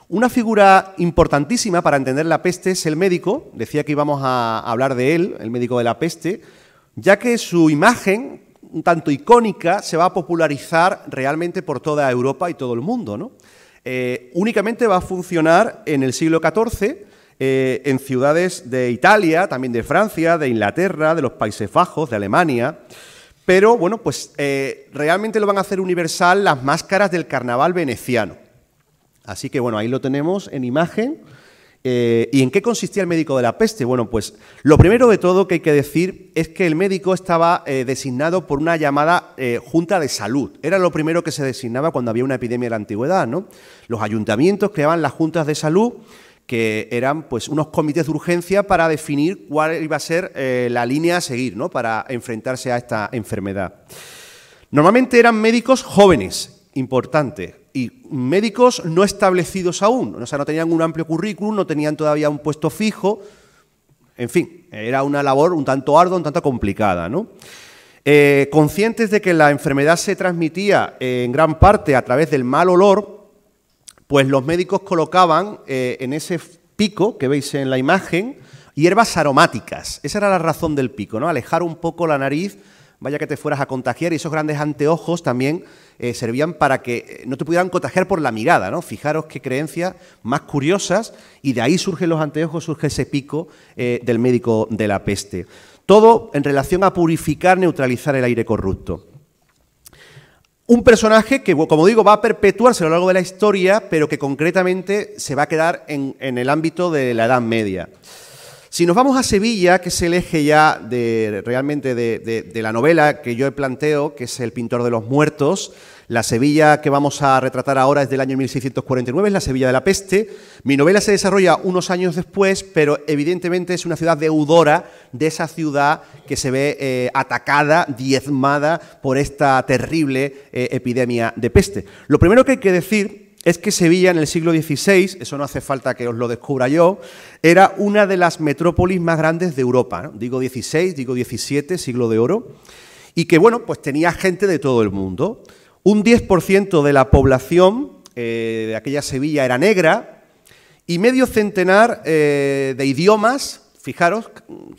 Una figura importantísima para entender la peste es el médico. Decía que íbamos a hablar de él, el médico de la peste, ya que su imagen un tanto icónica, se va a popularizar realmente por toda Europa y todo el mundo, ¿no? Únicamente va a funcionar en el siglo XIV en ciudades de Italia, también de Francia, de Inglaterra, de los Países Bajos, de Alemania. Pero, bueno, pues realmente lo van a hacer universal las máscaras del carnaval veneciano. Así que, bueno, ahí lo tenemos en imagen. ¿Y en qué consistía el médico de la peste? Bueno, pues lo primero de todo que hay que decir es que el médico estaba designado por una llamada Junta de Salud. Era lo primero que se designaba cuando había una epidemia en la antigüedad, ¿no? Los ayuntamientos creaban las juntas de salud, que eran pues unos comités de urgencia para definir cuál iba a ser la línea a seguir, ¿no?, para enfrentarse a esta enfermedad. Normalmente eran médicos jóvenes, importante, y médicos no establecidos aún, o sea, no tenían un amplio currículum, no tenían todavía un puesto fijo, en fin, era una labor un tanto ardua, un tanto complicada, ¿no? Conscientes de que la enfermedad se transmitía en gran parte a través del mal olor, pues los médicos colocaban en ese pico que veis en la imagen hierbas aromáticas. Esa era la razón del pico, ¿no? Alejar un poco la nariz, vaya que te fueras a contagiar, y esos grandes anteojos también servían para que no te pudieran contagiar por la mirada, ¿no? Fijaros qué creencias más curiosas, y de ahí surgen los anteojos, surge ese pico del médico de la peste. Todo en relación a purificar, neutralizar el aire corrupto. Un personaje que, como digo, va a perpetuarse a lo largo de la historia, pero que concretamente se va a quedar en el ámbito de la Edad Media. Si nos vamos a Sevilla, que es el eje ya realmente de la novela que yo planteo, que es El pintor de los muertos, la Sevilla que vamos a retratar ahora es del año 1649, es la Sevilla de la peste. Mi novela se desarrolla unos años después, pero evidentemente es una ciudad deudora de esa ciudad que se ve atacada, diezmada por esta terrible epidemia de peste. Lo primero que hay que decir es que Sevilla en el siglo XVI, eso no hace falta que os lo descubra yo, era una de las metrópolis más grandes de Europa, ¿no? Digo XVI, digo XVII, siglo de oro, y que, bueno, pues tenía gente de todo el mundo. Un 10% de la población de aquella Sevilla era negra, y medio centenar de idiomas, fijaros,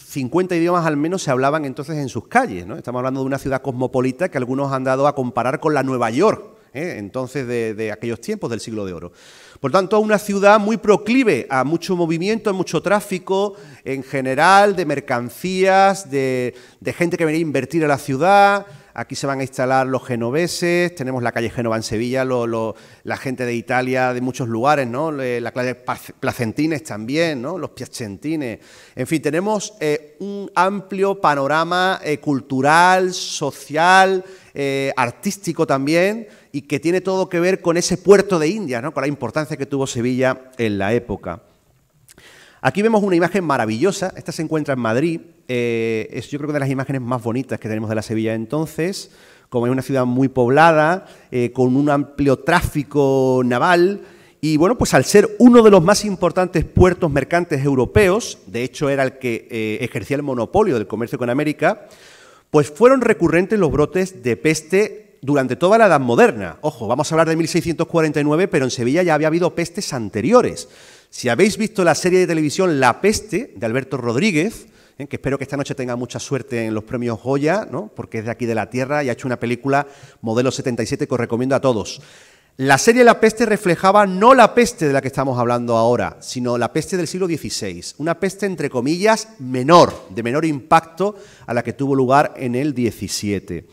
50 idiomas al menos se hablaban entonces en sus calles, ¿no? Estamos hablando de una ciudad cosmopolita que algunos han dado a comparar con la Nueva York, entonces de aquellos tiempos del siglo de oro. Por tanto, una ciudad muy proclive a mucho movimiento, a mucho tráfico en general, de mercancías, de gente que venía a invertir en la ciudad. Aquí se van a instalar los genoveses, tenemos la calle Génova en Sevilla, la gente de Italia de muchos lugares, ¿no? La calle Placentines también, ¿no? Los piacentines. En fin, tenemos un amplio panorama cultural, social, artístico también, y que tiene todo que ver con ese puerto de Indias, ¿no?, con la importancia que tuvo Sevilla en la época. Aquí vemos una imagen maravillosa, esta se encuentra en Madrid, es yo creo que de las imágenes más bonitas que tenemos de la Sevilla entonces, como es una ciudad muy poblada, con un amplio tráfico naval, y bueno, pues al ser uno de los más importantes puertos mercantes europeos, de hecho era el que ejercía el monopolio del comercio con América, pues fueron recurrentes los brotes de peste durante toda la Edad Moderna. Ojo, vamos a hablar de 1649, pero en Sevilla ya había habido pestes anteriores. Si habéis visto la serie de televisión La Peste, de Alberto Rodríguez, que espero que esta noche tenga mucha suerte en los premios Goya, ¿no?, porque es de aquí de la tierra y ha hecho una película modelo 77 que os recomiendo a todos. La serie La Peste reflejaba no la peste de la que estamos hablando ahora, sino la peste del siglo XVI, una peste entre comillas menor, de menor impacto a la que tuvo lugar en el XVII.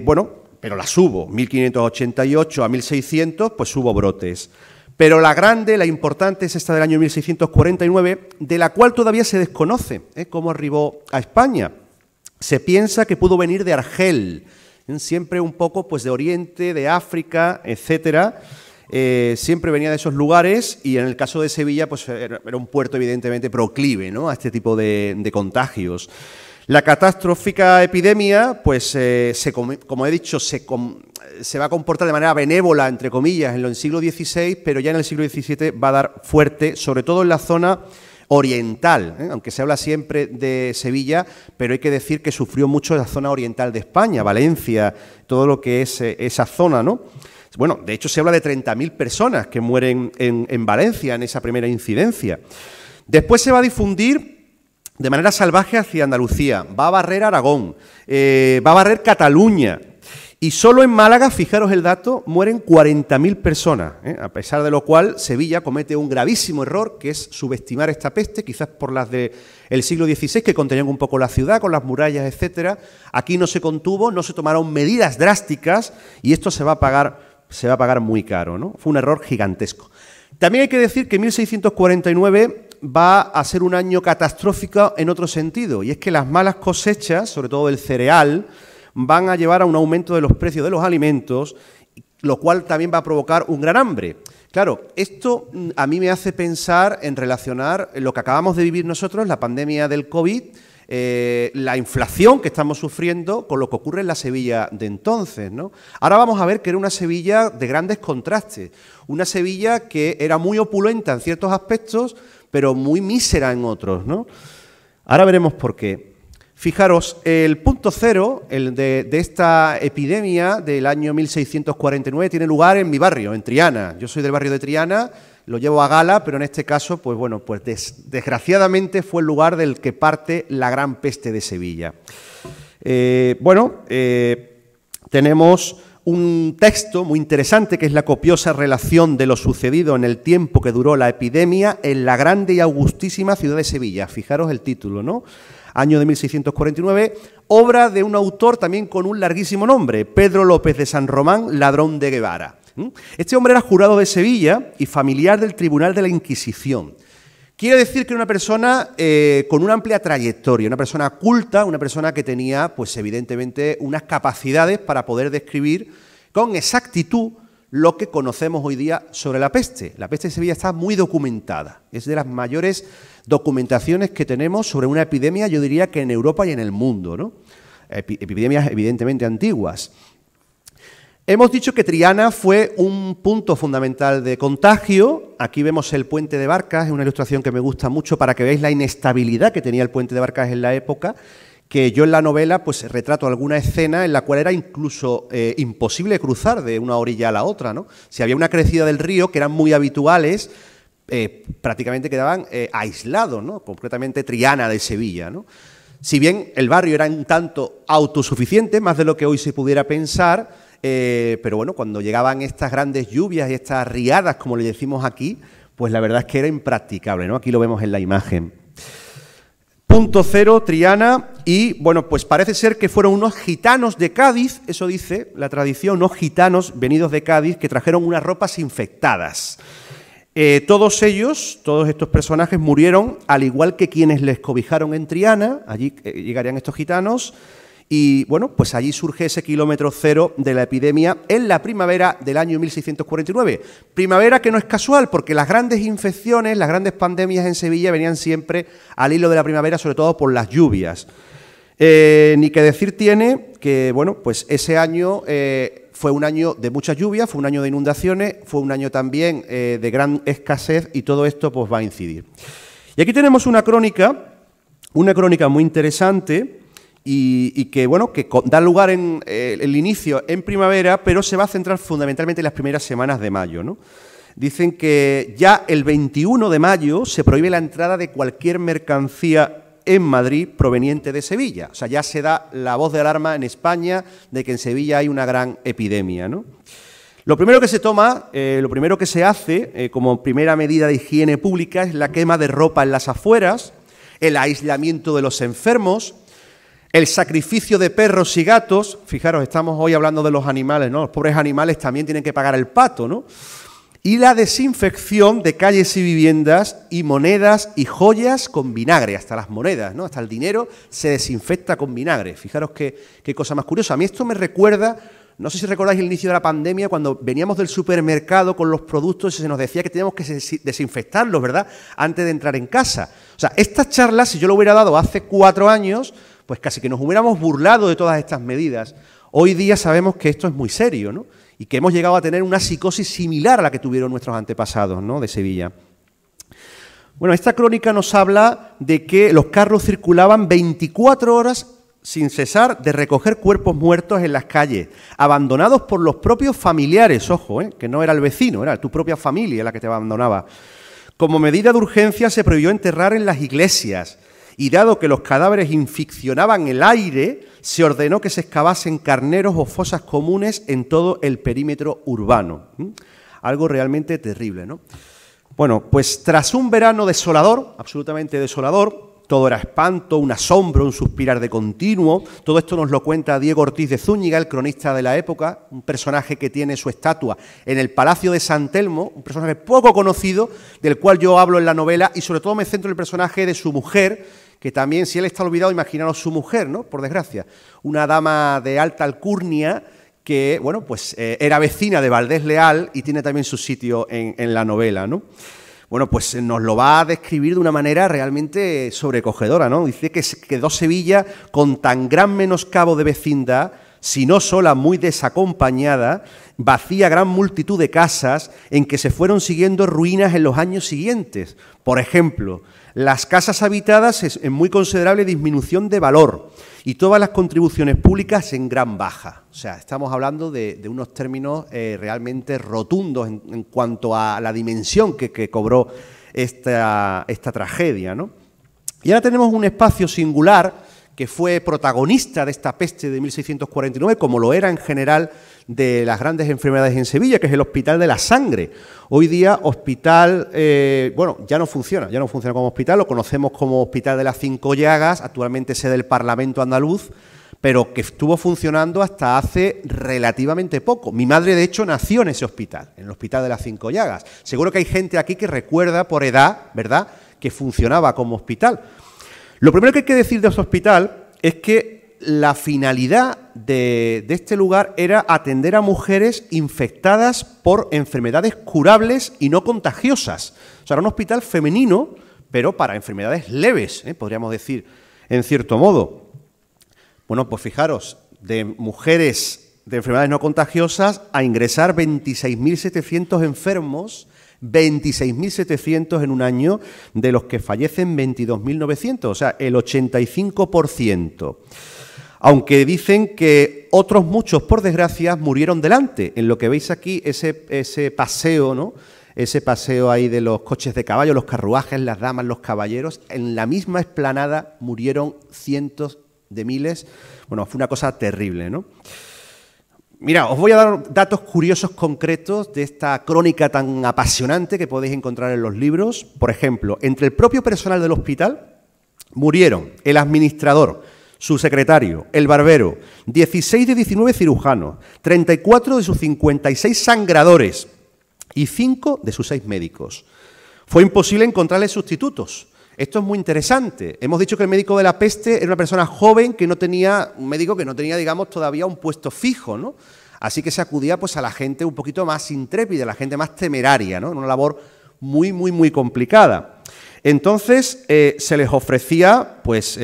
Bueno, pero las hubo, 1588 a 1600, pues hubo brotes. Pero la grande, la importante, es esta del año 1649, de la cual todavía se desconoce cómo arribó a España. Se piensa que pudo venir de Argel, siempre un poco pues de Oriente, de África, etcétera. Siempre venía de esos lugares, y en el caso de Sevilla pues era un puerto evidentemente proclive, ¿no?, a este tipo de contagios. La catastrófica epidemia, pues como he dicho, se va a comportar de manera benévola, entre comillas, en el siglo XVI, pero ya en el siglo XVII va a dar fuerte, sobre todo en la zona oriental, aunque se habla siempre de Sevilla, pero hay que decir que sufrió mucho la zona oriental de España, Valencia, todo lo que es esa zona, ¿no? Bueno, de hecho se habla de 30.000 personas que mueren en Valencia en esa primera incidencia. Después se va a difundir de manera salvaje hacia Andalucía, va a barrer Aragón, va a barrer Cataluña. Y solo en Málaga, fijaros el dato, mueren 40.000 personas, a pesar de lo cual Sevilla comete un gravísimo error, que es subestimar esta peste, quizás por las del siglo XVI, que contenían un poco la ciudad, con las murallas, etcétera. Aquí no se contuvo, no se tomaron medidas drásticas, y esto se va a pagar muy caro, ¿no? Fue un error gigantesco. También hay que decir que 1649 va a ser un año catastrófico en otro sentido, y es que las malas cosechas, sobre todo del cereal, van a llevar a un aumento de los precios de los alimentos, lo cual también va a provocar un gran hambre. Claro, esto a mí me hace pensar en relacionar lo que acabamos de vivir nosotros, la pandemia del COVID, la inflación que estamos sufriendo con lo que ocurre en la Sevilla de entonces, ¿no? Ahora vamos a ver que era una Sevilla de grandes contrastes, una Sevilla que era muy opulenta en ciertos aspectos, pero muy mísera en otros, ¿no? Ahora veremos por qué. Fijaros, el punto cero de esta epidemia del año 1649 tiene lugar en mi barrio, en Triana. Yo soy del barrio de Triana, lo llevo a gala, pero en este caso, pues bueno, pues desgraciadamente fue el lugar del que parte la gran peste de Sevilla. Tenemos un texto muy interesante que es la copiosa relación de lo sucedido en el tiempo que duró la epidemia en la grande y augustísima ciudad de Sevilla. Fijaros el título, ¿no? Año de 1649, obra de un autor también con un larguísimo nombre, Pedro López de San Román, ladrón de Guevara. Este hombre era jurado de Sevilla y familiar del Tribunal de la Inquisición. Quiere decir que era una persona con una amplia trayectoria, una persona culta, una persona que tenía, pues evidentemente, unas capacidades para poder describir con exactitud lo que conocemos hoy día sobre la peste. La peste de Sevilla está muy documentada, es de las mayores documentaciones que tenemos sobre una epidemia, yo diría que en Europa y en el mundo, ¿no? Epidemias evidentemente antiguas. Hemos dicho que Triana fue un punto fundamental de contagio. Aquí vemos el puente de Barcas, es una ilustración que me gusta mucho para que veáis la inestabilidad que tenía el puente de Barcas en la época, que yo en la novela pues retrato alguna escena en la cual era incluso imposible cruzar de una orilla a la otra, ¿no? Si había una crecida del río, que eran muy habituales, prácticamente quedaban aislados, ¿no? Concretamente Triana de Sevilla, ¿no? Si bien el barrio era un tanto autosuficiente, más de lo que hoy se pudiera pensar, pero bueno, cuando llegaban estas grandes lluvias y estas riadas, como le decimos aquí, pues la verdad es que era impracticable, ¿no? Aquí lo vemos en la imagen. Punto cero, Triana, y bueno, pues parece ser que fueron unos gitanos de Cádiz, eso dice la tradición, unos gitanos venidos de Cádiz que trajeron unas ropas infectadas. Todos ellos, todos estos personajes murieron, al igual que quienes les cobijaron en Triana, allí llegarían estos gitanos, y bueno, pues allí surge ese kilómetro cero de la epidemia en la primavera del año 1649. Primavera que no es casual, porque las grandes infecciones, las grandes pandemias en Sevilla venían siempre al hilo de la primavera, sobre todo por las lluvias. Ni que decir tiene que, bueno, pues ese año fue un año de muchas lluvias, fue un año de inundaciones, fue un año también de gran escasez, y todo esto pues va a incidir. Y aquí tenemos una crónica muy interesante, y que, bueno, que da lugar en el inicio en primavera, pero se va a centrar fundamentalmente en las primeras semanas de mayo, ¿no? Dicen que ya el 21 de mayo se prohíbe la entrada de cualquier mercancía en Madrid proveniente de Sevilla. O sea, ya se da la voz de alarma en España de que en Sevilla hay una gran epidemia, ¿no? Lo primero que se toma, lo primero que se hace como primera medida de higiene pública es la quema de ropa en las afueras, el aislamiento de los enfermos, el sacrificio de perros y gatos. Fijaros, estamos hoy hablando de los animales, ¿no? Los pobres animales también tienen que pagar el pato, ¿no? Y la desinfección de calles y viviendas y monedas y joyas con vinagre, hasta las monedas, ¿no? Hasta el dinero se desinfecta con vinagre. Fijaros qué cosa más curiosa. A mí esto me recuerda, no sé si recordáis el inicio de la pandemia, cuando veníamos del supermercado con los productos y se nos decía que teníamos que desinfectarlos, ¿verdad?, antes de entrar en casa. O sea, estas charlas, si yo lo hubiera dado hace 4 años, pues casi que nos hubiéramos burlado de todas estas medidas. Hoy día sabemos que esto es muy serio, ¿no? Y que hemos llegado a tener una psicosis similar a la que tuvieron nuestros antepasados, ¿no?, de Sevilla. Bueno, esta crónica nos habla de que los carros circulaban 24 horas sin cesar de recoger cuerpos muertos en las calles, abandonados por los propios familiares, ojo, que no era el vecino, era tu propia familia la que te abandonaba. Como medida de urgencia se prohibió enterrar en las iglesias, y dado que los cadáveres inficcionaban el aire, se ordenó que se excavasen carneros o fosas comunes en todo el perímetro urbano. Algo realmente terrible, ¿no? Bueno, pues tras un verano desolador, absolutamente desolador, todo era espanto, un asombro, un suspirar de continuo. Todo esto nos lo cuenta Diego Ortiz de Zúñiga, el cronista de la época, un personaje que tiene su estatua en el Palacio de San Telmo, un personaje poco conocido, del cual yo hablo en la novela, y sobre todo me centro en el personaje de su mujer, que también, si él está olvidado, imaginaros su mujer, ¿no? Por desgracia, una dama de alta alcurnia que, bueno, pues era vecina de Valdés Leal y tiene también su sitio en la novela, ¿no? Bueno, pues nos lo va a describir de una manera realmente sobrecogedora, ¿no? Dice que quedó Sevilla con tan gran menoscabo de vecindad, si no sola, muy desacompañada, vacía gran multitud de casas en que se fueron siguiendo ruinas en los años siguientes. Por ejemplo, las casas habitadas en muy considerable disminución de valor y todas las contribuciones públicas en gran baja. O sea, estamos hablando de unos términos realmente rotundos en cuanto a la dimensión que cobró esta tragedia, ¿no? Y ahora tenemos un espacio singular que fue protagonista de esta peste de 1649, como lo era en general de las grandes enfermedades en Sevilla, que es el Hospital de la Sangre. Hoy día, hospital, bueno, ya no funciona como hospital, lo conocemos como Hospital de las Cinco Llagas, actualmente sede del Parlamento andaluz, pero que estuvo funcionando hasta hace relativamente poco. Mi madre, de hecho, nació en ese hospital, en el Hospital de las Cinco Llagas. Seguro que hay gente aquí que recuerda por edad, ¿verdad?, que funcionaba como hospital. Lo primero que hay que decir de ese hospital es que la finalidad de este lugar era atender a mujeres infectadas por enfermedades curables y no contagiosas. O sea, era un hospital femenino, pero para enfermedades leves, podríamos decir, en cierto modo. Bueno, pues fijaros, de mujeres de enfermedades no contagiosas a ingresar 26.700 enfermos, 26.700 en un año, de los que fallecen 22.900, o sea, el 85%. Aunque dicen que otros muchos, por desgracia, murieron delante. En lo que veis aquí, ese paseo, ¿no? Ese paseo ahí de los coches de caballo, los carruajes, las damas, los caballeros, en la misma explanada murieron cientos de miles. Bueno, fue una cosa terrible, ¿no? Mira, os voy a dar datos curiosos concretos de esta crónica tan apasionante que podéis encontrar en los libros. Por ejemplo, entre el propio personal del hospital murieron el administrador, su secretario, el barbero, 16 de 19 cirujanos, 34 de sus 56 sangradores y 5 de sus 6 médicos. Fue imposible encontrarles sustitutos. Esto es muy interesante. Hemos dicho que el médico de la peste era una persona joven que no tenía, un médico que no tenía, digamos, todavía un puesto fijo, ¿no? Así que se acudía pues a la gente un poquito más intrépida, la gente más temeraria, ¿no? En una labor muy, muy, muy complicada. Entonces se les ofrecía pues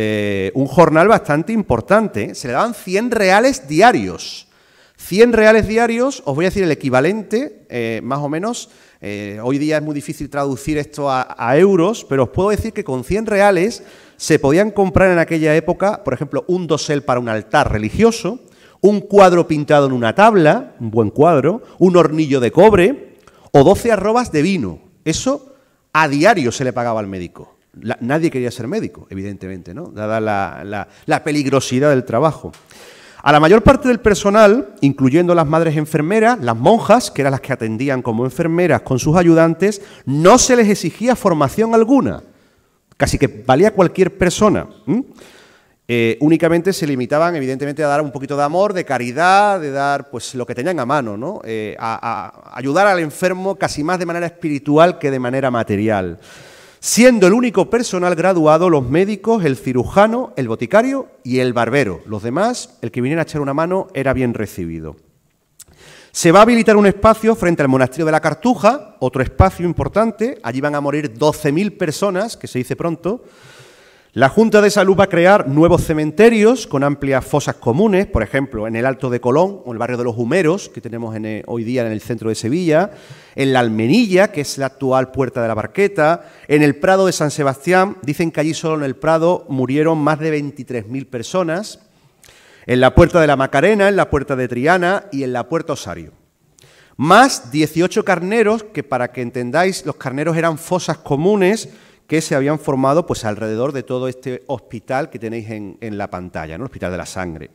un jornal bastante importante. Se le daban 100 reales diarios. 100 reales diarios, os voy a decir el equivalente, más o menos. Hoy día es muy difícil traducir esto a euros, pero os puedo decir que con 100 reales se podían comprar en aquella época, por ejemplo, un dosel para un altar religioso, un cuadro pintado en una tabla, un buen cuadro, un hornillo de cobre o 12 arrobas de vino. Eso a diario se le pagaba al médico. Nadie quería ser médico, evidentemente, ¿no? Dada la peligrosidad del trabajo. A la mayor parte del personal, incluyendo las madres enfermeras, las monjas, que eran las que atendían como enfermeras con sus ayudantes, no se les exigía formación alguna, casi que valía cualquier persona. Únicamente se limitaban, evidentemente, a dar un poquito de amor, de caridad, de dar pues lo que tenían a mano, ¿no? A ayudar al enfermo casi más de manera espiritual que de manera material. Siendo el único personal graduado los médicos, el cirujano, el boticario y el barbero. Los demás, el que viniera a echar una mano, era bien recibido. Se va a habilitar un espacio frente al monasterio de la Cartuja, otro espacio importante. Allí van a morir 12.000 personas, que se dice pronto. La Junta de Salud va a crear nuevos cementerios con amplias fosas comunes, por ejemplo, en el Alto de Colón o el barrio de los Humeros, que tenemos hoy día en el centro de Sevilla, en la Almenilla, que es la actual Puerta de la Barqueta, en el Prado de San Sebastián. Dicen que allí solo en el Prado murieron más de 23.000 personas, en la Puerta de la Macarena, en la Puerta de Triana y en la Puerta Osario. Más 18 carneros, que para que entendáis, los carneros eran fosas comunes que se habían formado pues, alrededor de todo este hospital que tenéis en la pantalla, ¿no? El Hospital de la Sangre.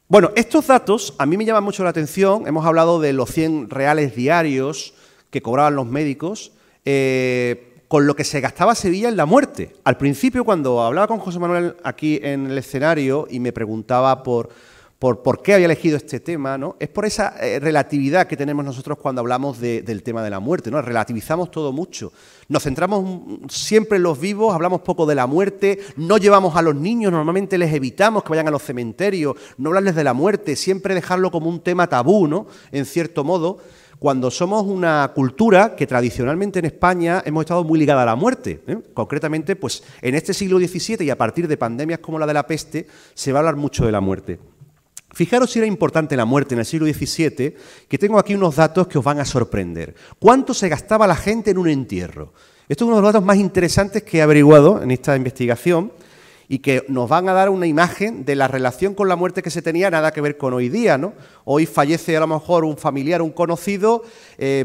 Bueno, estos datos a mí me llaman mucho la atención. Hemos hablado de los 100 reales diarios que cobraban los médicos, con lo que se gastaba Sevilla en la muerte. Al principio, cuando hablaba con José Manuel aquí en el escenario y me preguntaba por qué había elegido este tema, ¿no? Es por esa relatividad que tenemos nosotros cuando hablamos del tema de la muerte, ¿no? Relativizamos todo mucho. Nos centramos siempre en los vivos, hablamos poco de la muerte, no llevamos a los niños, normalmente les evitamos que vayan a los cementerios, no hablarles de la muerte, siempre dejarlo como un tema tabú, ¿no? En cierto modo, cuando somos una cultura que tradicionalmente en España hemos estado muy ligada a la muerte, ¿eh? Concretamente, pues en este siglo XVII y a partir de pandemias como la de la peste, se va a hablar mucho de la muerte. Fijaros si era importante la muerte en el siglo XVII, que tengo aquí unos datos que os van a sorprender. ¿Cuánto se gastaba la gente en un entierro? Esto es uno de los datos más interesantes que he averiguado en esta investigación y que nos van a dar una imagen de la relación con la muerte que se tenía, nada que ver con hoy día, ¿no? Hoy fallece a lo mejor un familiar, un conocido,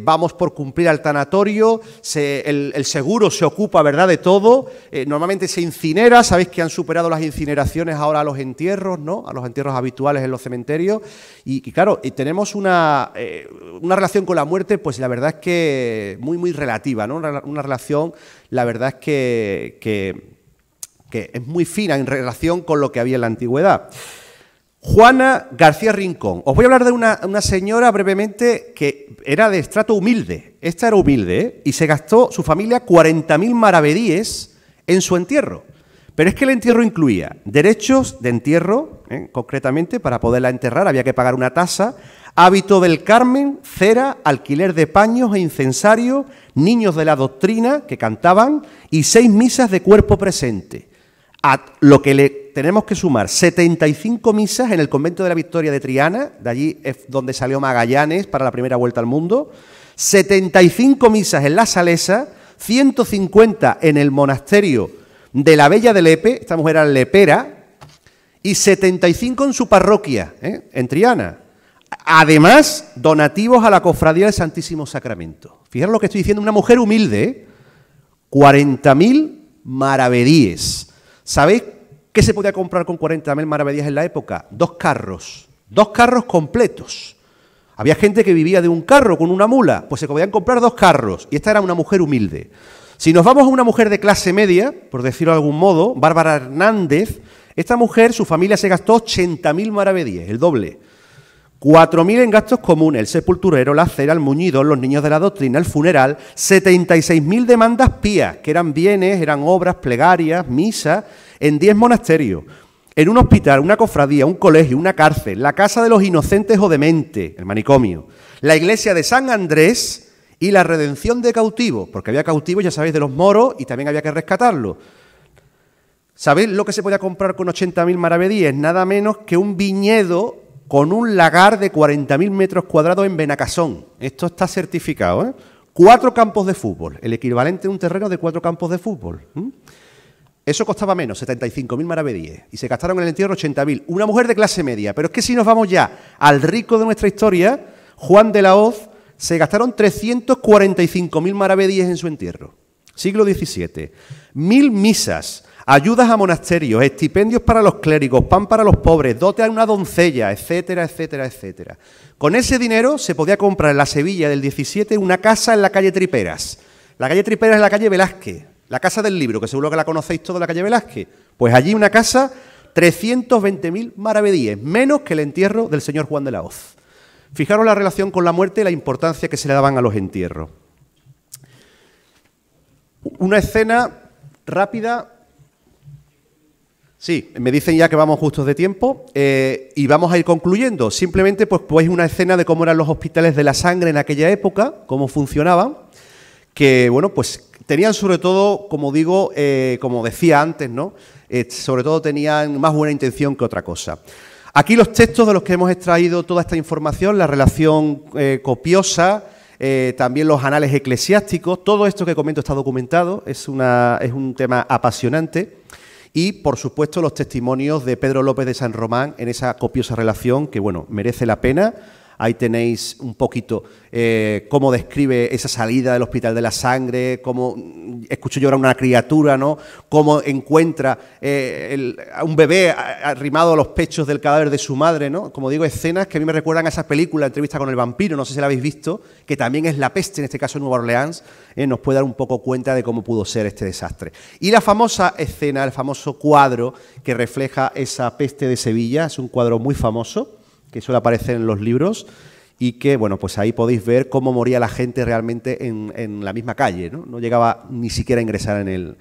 vamos por cumplir al tanatorio, el seguro se ocupa, ¿verdad?, de todo, normalmente se incinera, sabéis que han superado las incineraciones ahora a los entierros, ¿no?, a los entierros habituales en los cementerios, y claro, tenemos una relación con la muerte, pues la verdad es que muy relativa, ¿no?, una relación, la verdad es que es muy fina en relación con lo que había en la antigüedad. Juana García Rincón. Os voy a hablar de una señora brevemente que era de estrato humilde. Esta era humilde, ¿eh? Y se gastó su familia 40.000 maravedíes en su entierro. Pero es que el entierro incluía derechos de entierro, concretamente, para poderla enterrar había que pagar una tasa, hábito del Carmen, cera, alquiler de paños e incensario, niños de la doctrina que cantaban y 6 misas de cuerpo presente. A lo que le tenemos que sumar 75 misas en el convento de la Victoria de Triana, de allí es donde salió Magallanes para la primera vuelta al mundo, 75 misas en la Salesa, 150 en el monasterio de la Bella de Lepe, esta mujer era lepera, y 75 en su parroquia, en Triana. Además, donativos a la Cofradía del Santísimo Sacramento. Fijaros lo que estoy diciendo, una mujer humilde, 40.000 maravedíes. ¿Sabéis qué se podía comprar con 40.000 maravedíes en la época? 2 carros completos. Había gente que vivía de un carro con una mula, pues se podían comprar 2 carros, y esta era una mujer humilde. Si nos vamos a una mujer de clase media, por decirlo de algún modo, Bárbara Hernández, esta mujer, su familia se gastó 80.000 maravedíes, el doble. 4.000 en gastos comunes, el sepulturero, la cera, el muñidor, los niños de la doctrina, el funeral, 76.000 demandas pías, que eran bienes, eran obras, plegarias, misas, en 10 monasterios, en un hospital, una cofradía, un colegio, una cárcel, la casa de los inocentes o dementes, el manicomio, la iglesia de San Andrés y la redención de cautivos, porque había cautivos, ya sabéis, de los moros y también había que rescatarlos. ¿Sabéis lo que se podía comprar con 80.000 maravedíes? Nada menos que un viñedo con un lagar de 40.000 metros cuadrados en Benacasón. Esto está certificado, ¿eh? 4 campos de fútbol, el equivalente a un terreno de 4 campos de fútbol. Eso costaba menos, 75.000 maravedíes, y se gastaron en el entierro 80.000. Una mujer de clase media, pero es que si nos vamos ya al rico de nuestra historia, Juan de la Hoz, se gastaron 345.000 maravedíes en su entierro. Siglo XVII. 1.000 misas, ayudas a monasterios, estipendios para los clérigos, pan para los pobres, dote a una doncella, etcétera, etcétera, etcétera. Con ese dinero se podía comprar en la Sevilla del 17 una casa en la calle Triperas. La calle Triperas es la calle Velázquez, la casa del libro, que seguro que la conocéis toda, la calle Velázquez. Pues allí una casa, 320.000 maravedíes, menos que el entierro del señor Juan de la Hoz. Fijaros la relación con la muerte y la importancia que se le daban a los entierros. Una escena rápida. Sí, me dicen ya que vamos justos de tiempo y vamos a ir concluyendo. Simplemente pues una escena de cómo eran los hospitales de la sangre en aquella época, cómo funcionaban, que bueno, pues tenían sobre todo, como digo, como decía antes, ¿no? Sobre todo tenían más buena intención que otra cosa. Aquí los textos de los que hemos extraído toda esta información, la relación copiosa, también los anales eclesiásticos, todo esto que comento está documentado, es un tema apasionante. Y, por supuesto, los testimonios de Pedro López de San Román en esa copiosa relación que, bueno, merece la pena Ahí tenéis un poquito cómo describe esa salida del Hospital de la Sangre, cómo escucho llorar a una criatura, ¿no? Cómo encuentra a un bebé arrimado a los pechos del cadáver de su madre, ¿no? Como digo, escenas que a mí me recuerdan a esa película, Entrevista con el vampiro, no sé si la habéis visto, que también es La Peste, en este caso en Nueva Orleans, nos puede dar un poco cuenta de cómo pudo ser este desastre. Y la famosa escena, el famoso cuadro que refleja esa peste de Sevilla, es un cuadro muy famoso, que suele aparecer en los libros, y que, bueno, pues ahí podéis ver cómo moría la gente realmente en la misma calle, ¿no? No llegaba ni siquiera a ingresar en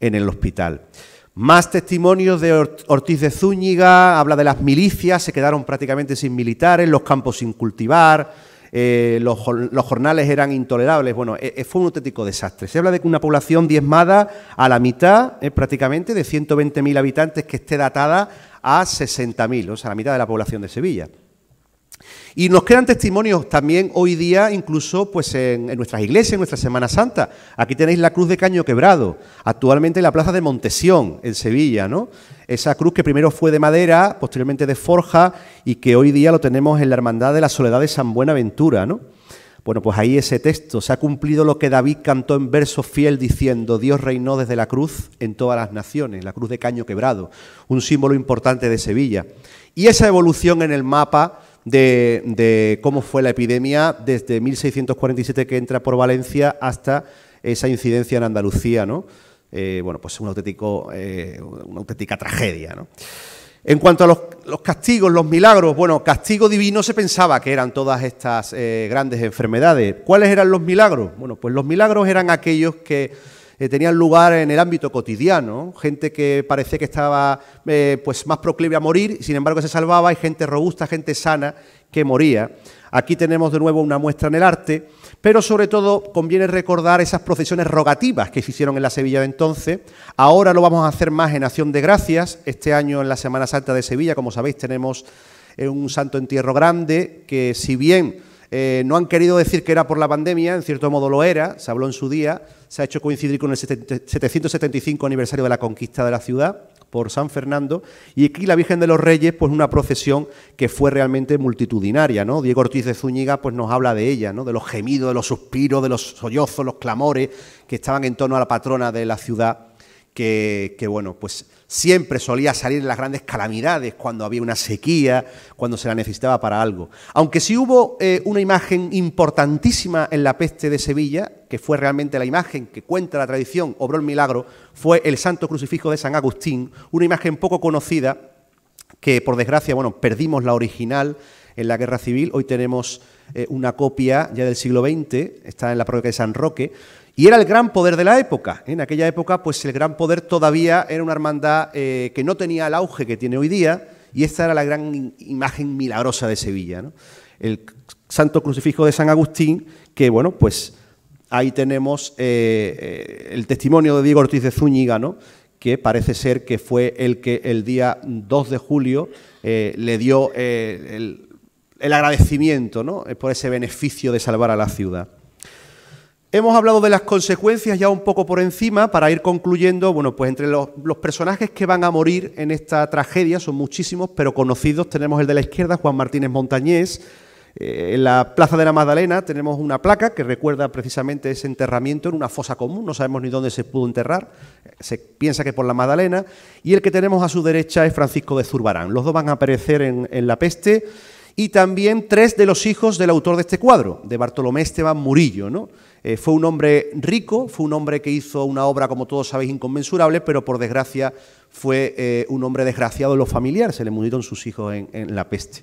el hospital. Más testimonios de Ortiz de Zúñiga, habla de las milicias, se quedaron prácticamente sin militares, los campos sin cultivar, los jornales eran intolerables. Bueno, fue un auténtico desastre. Se habla de una población diezmada a la mitad, prácticamente, de 120.000 habitantes, que esté datada a 60.000, o sea, la mitad de la población de Sevilla. Y nos quedan testimonios también hoy día, incluso pues en nuestras iglesias, en nuestra Semana Santa. Aquí tenéis la cruz de Caño Quebrado, actualmente en la plaza de Montesión, en Sevilla, ¿no? Esa cruz que primero fue de madera, posteriormente de forja, y que hoy día lo tenemos en la Hermandad de la Soledad de San Buenaventura, ¿no? Bueno, pues ahí ese texto, se ha cumplido lo que David cantó en verso fiel diciendo: Dios reinó desde la cruz en todas las naciones, la cruz de Caño Quebrado, un símbolo importante de Sevilla. Y esa evolución en el mapa de cómo fue la epidemia desde 1647 que entra por Valencia hasta esa incidencia en Andalucía, ¿no? Bueno, pues una auténtica tragedia, ¿no? En cuanto a los castigos, los milagros, bueno, castigo divino se pensaba que eran todas estas grandes enfermedades. ¿Cuáles eran los milagros? Bueno, pues los milagros eran aquellos que tenían lugar en el ámbito cotidiano, gente que parecía que estaba pues más proclive a morir, sin embargo se salvaba, y gente robusta, gente sana que moría. Aquí tenemos de nuevo una muestra en el arte, pero sobre todo conviene recordar esas procesiones rogativas que se hicieron en la Sevilla de entonces. Ahora lo vamos a hacer más en Acción de Gracias. Este año en la Semana Santa de Sevilla, como sabéis, tenemos un Santo Entierro grande que, si bien no han querido decir que era por la pandemia, en cierto modo lo era, se habló en su día, se ha hecho coincidir con el 775 aniversario de la conquista de la ciudad por San Fernando, y aquí la Virgen de los Reyes, pues una procesión que fue realmente multitudinaria, ¿no? Diego Ortiz de Zúñiga pues nos habla de ella, ¿no? De los gemidos, de los suspiros, de los sollozos, los clamores que estaban en torno a la patrona de la ciudad, que bueno, pues siempre solía salir en las grandes calamidades, cuando había una sequía, cuando se la necesitaba para algo. Aunque sí hubo una imagen importantísima en la peste de Sevilla, que fue realmente la imagen que cuenta la tradición, obró el milagro, fue el Santo Crucifijo de San Agustín, una imagen poco conocida, que por desgracia, bueno, perdimos la original en la Guerra Civil. Hoy tenemos una copia ya del siglo XX, está en la parroquia de San Roque, y era el gran poder de la época. En aquella época, pues el gran poder todavía era una hermandad que no tenía el auge que tiene hoy día, y esta era la gran imagen milagrosa de Sevilla, ¿no? El Santo Crucifijo de San Agustín, que bueno, pues ahí tenemos el testimonio de Diego Ortiz de Zúñiga, ¿no? Que parece ser que fue el que el día 2 de julio le dio el agradecimiento, ¿no? Por ese beneficio de salvar a la ciudad. Hemos hablado de las consecuencias ya un poco por encima, para ir concluyendo. Bueno, pues entre los personajes que van a morir en esta tragedia, son muchísimos, pero conocidos, tenemos el de la izquierda, Juan Martínez Montañés. En la Plaza de la Magdalena tenemos una placa que recuerda precisamente ese enterramiento en una fosa común, no sabemos ni dónde se pudo enterrar, se piensa que por la Magdalena, y el que tenemos a su derecha es Francisco de Zurbarán. Los dos van a aparecer en la peste, y también 3 de los hijos del autor de este cuadro, de Bartolomé Esteban Murillo, ¿no? Fue un hombre rico, fue un hombre que hizo una obra, como todos sabéis, inconmensurable, pero por desgracia fue un hombre desgraciado en lo familiar, se le murieron sus hijos en la peste.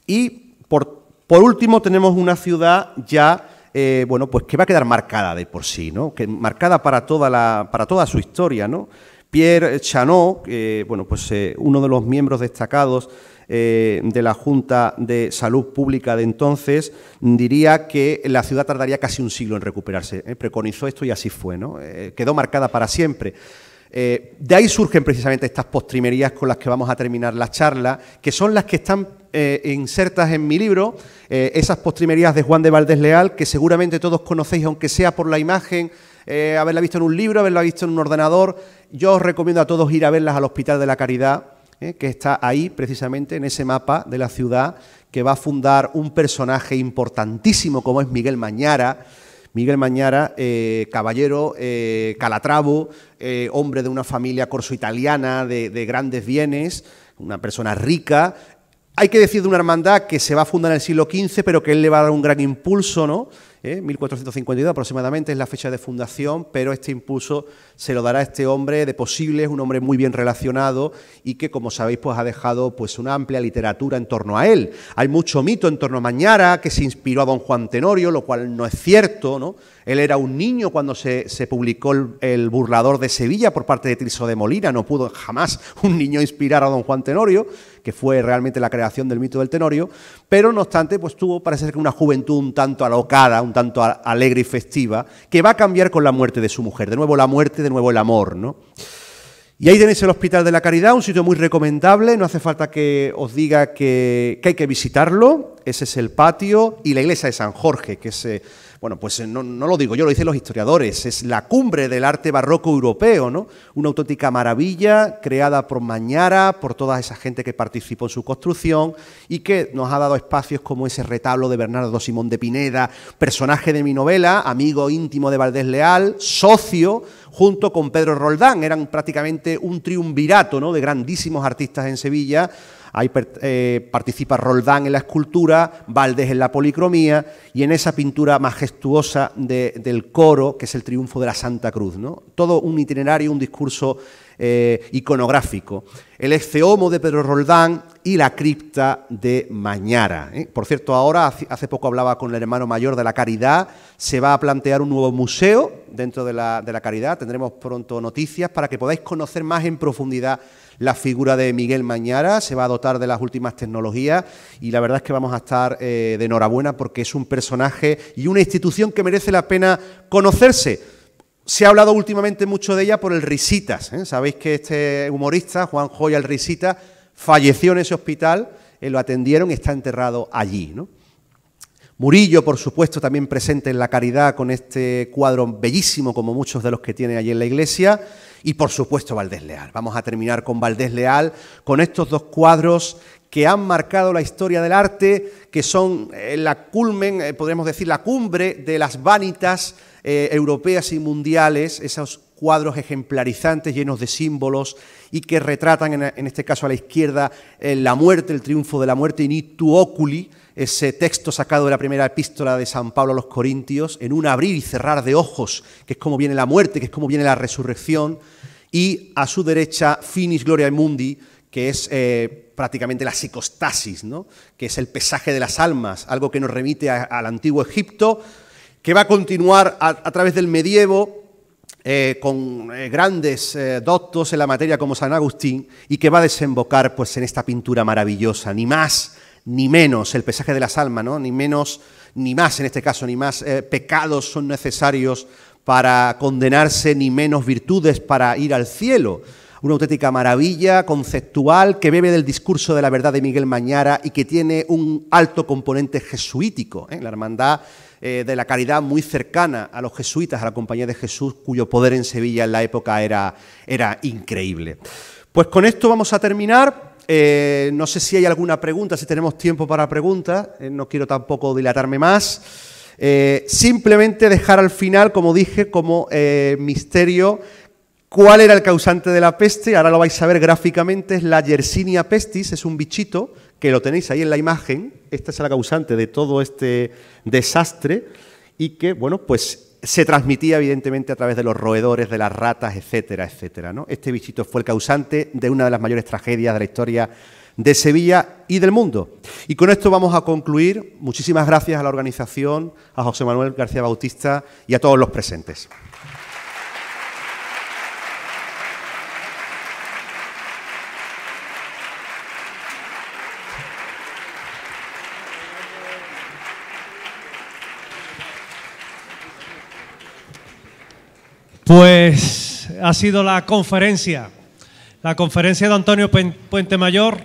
Y por último tenemos una ciudad ya, bueno, pues que va a quedar marcada de por sí, ¿no? Que marcada para toda su historia, ¿no? Pierre Chanot, bueno, pues uno de los miembros destacados de la Junta de Salud Pública de entonces, diría que la ciudad tardaría casi un siglo en recuperarse. Preconizó esto y así fue, ¿no? Quedó marcada para siempre. De ahí surgen precisamente estas postrimerías con las que vamos a terminar la charla, que son las que están insertas en mi libro, esas postrimerías de Juan de Valdés Leal, que seguramente todos conocéis, aunque sea por la imagen, haberla visto en un libro, haberla visto en un ordenador. Yo os recomiendo a todos ir a verlas al Hospital de la Caridad, que está ahí precisamente en ese mapa de la ciudad, que va a fundar un personaje importantísimo como es Miguel Mañara. Miguel Mañara, caballero calatravo, hombre de una familia corso-italiana de grandes bienes, una persona rica. Hay que decir de una hermandad que se va a fundar en el siglo XV, pero que él le va a dar un gran impulso, ¿no? 1452 aproximadamente es la fecha de fundación, pero este impulso se lo dará a este hombre de posibles, un hombre muy bien relacionado y que, como sabéis, pues ha dejado pues una amplia literatura en torno a él. Hay mucho mito en torno a Mañara, que se inspiró a don Juan Tenorio, lo cual no es cierto, ¿no? Él era un niño cuando se publicó el Burlador de Sevilla por parte de Tirso de Molina, no pudo jamás un niño inspirar a don Juan Tenorio, que fue realmente la creación del mito del Tenorio, pero no obstante, pues tuvo, parece ser que una juventud un tanto alocada, un tanto alegre y festiva, que va a cambiar con la muerte de su mujer. De nuevo la muerte, de nuevo el amor, ¿no? Y ahí tenéis el Hospital de la Caridad, un sitio muy recomendable, no hace falta que os diga que hay que visitarlo. Ese es el patio y la iglesia de San Jorge, que es, bueno, pues no lo digo yo, lo dicen los historiadores, es la cumbre del arte barroco europeo, ¿no? Una auténtica maravilla creada por Mañara, por toda esa gente que participó en su construcción y que nos ha dado espacios como ese retablo de Bernardo Simón de Pineda, personaje de mi novela, amigo íntimo de Valdés Leal, socio, junto con Pedro Roldán. Eran prácticamente un triunvirato, ¿no?, de grandísimos artistas en Sevilla. Ahí participa Roldán en la escultura, Valdés en la policromía y en esa pintura majestuosa del coro, que es el triunfo de la Santa Cruz, ¿no? Todo un itinerario, un discurso iconográfico. El Ecce-Homo de Pedro Roldán y la cripta de Mañara. Por cierto, ahora, hace poco hablaba con el hermano mayor de la Caridad, se va a plantear un nuevo museo dentro de la Caridad, tendremos pronto noticias para que podáis conocer más en profundidad la figura de Miguel Mañara, se va a dotar de las últimas tecnologías y la verdad es que vamos a estar de enhorabuena porque es un personaje y una institución que merece la pena conocerse. Se ha hablado últimamente mucho de ella por el Risitas, ¿eh? Sabéis que este humorista, Juan Joya el Risita, falleció en ese hospital, lo atendieron y está enterrado allí, ¿no? Murillo, por supuesto, también presente en la Caridad con este cuadro bellísimo, como muchos de los que tiene allí en la iglesia, y por supuesto Valdés Leal. Vamos a terminar con Valdés Leal, con estos dos cuadros que han marcado la historia del arte, que son la culmen, podríamos decir, la cumbre de las vanitas europeas y mundiales, esos cuadros ejemplarizantes llenos de símbolos y que retratan, en este caso a la izquierda, la muerte, el triunfo de la muerte, in ictu oculi, ese texto sacado de la primera epístola de San Pablo a los Corintios, en un abrir y cerrar de ojos, que es como viene la muerte, que es como viene la resurrección, y a su derecha, Finis Gloriae Mundi, que es prácticamente la psicostasis, ¿no?, que es el pesaje de las almas, algo que nos remite al antiguo Egipto, que va a continuar a través del medievo, con grandes doctos en la materia como San Agustín, y que va a desembocar pues en esta pintura maravillosa, ni más ni menos, el pesaje de las almas, ¿no?, ni menos ni más, en este caso, ni más pecados son necesarios para condenarse, ni menos virtudes para ir al cielo. Una auténtica maravilla conceptual que bebe del discurso de la verdad de Miguel Mañara y que tiene un alto componente jesuítico, la hermandad de la Caridad muy cercana a los jesuitas, a la Compañía de Jesús, cuyo poder en Sevilla en la época era increíble. Pues con esto vamos a terminar. No sé si hay alguna pregunta, si tenemos tiempo para preguntas, no quiero tampoco dilatarme más. Simplemente dejar al final, como dije, como misterio, cuál era el causante de la peste. Ahora lo vais a ver gráficamente, es la Yersinia pestis, es un bichito que lo tenéis ahí en la imagen. Esta es la causante de todo este desastre y que, bueno, pues se transmitía evidentemente a través de los roedores, de las ratas, etcétera, etcétera, ¿no? Este bichito fue el causante de una de las mayores tragedias de la historia de Sevilla y del mundo. Y con esto vamos a concluir. Muchísimas gracias a la organización, a José Manuel García Bautista y a todos los presentes. Pues ha sido la conferencia de Antonio Puente Mayor,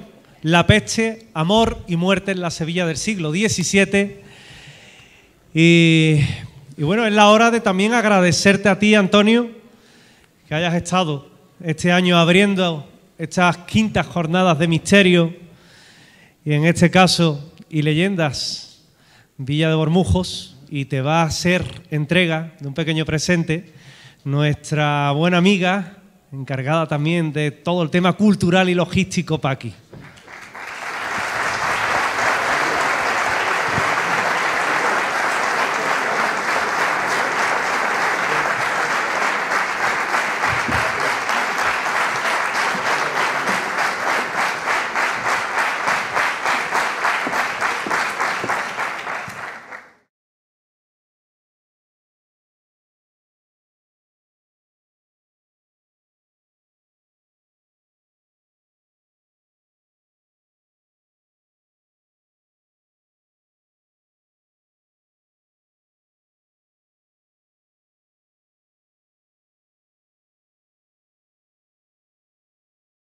La peste, amor y muerte en la Sevilla del siglo XVII. Y bueno, es la hora de también agradecerte a ti, Antonio, que hayas estado este año abriendo estas quintas jornadas de misterio, y en este caso, y leyendas, Villa de Bormujos, y te va a hacer entrega de un pequeño presente nuestra buena amiga, encargada también de todo el tema cultural y logístico, Paqui.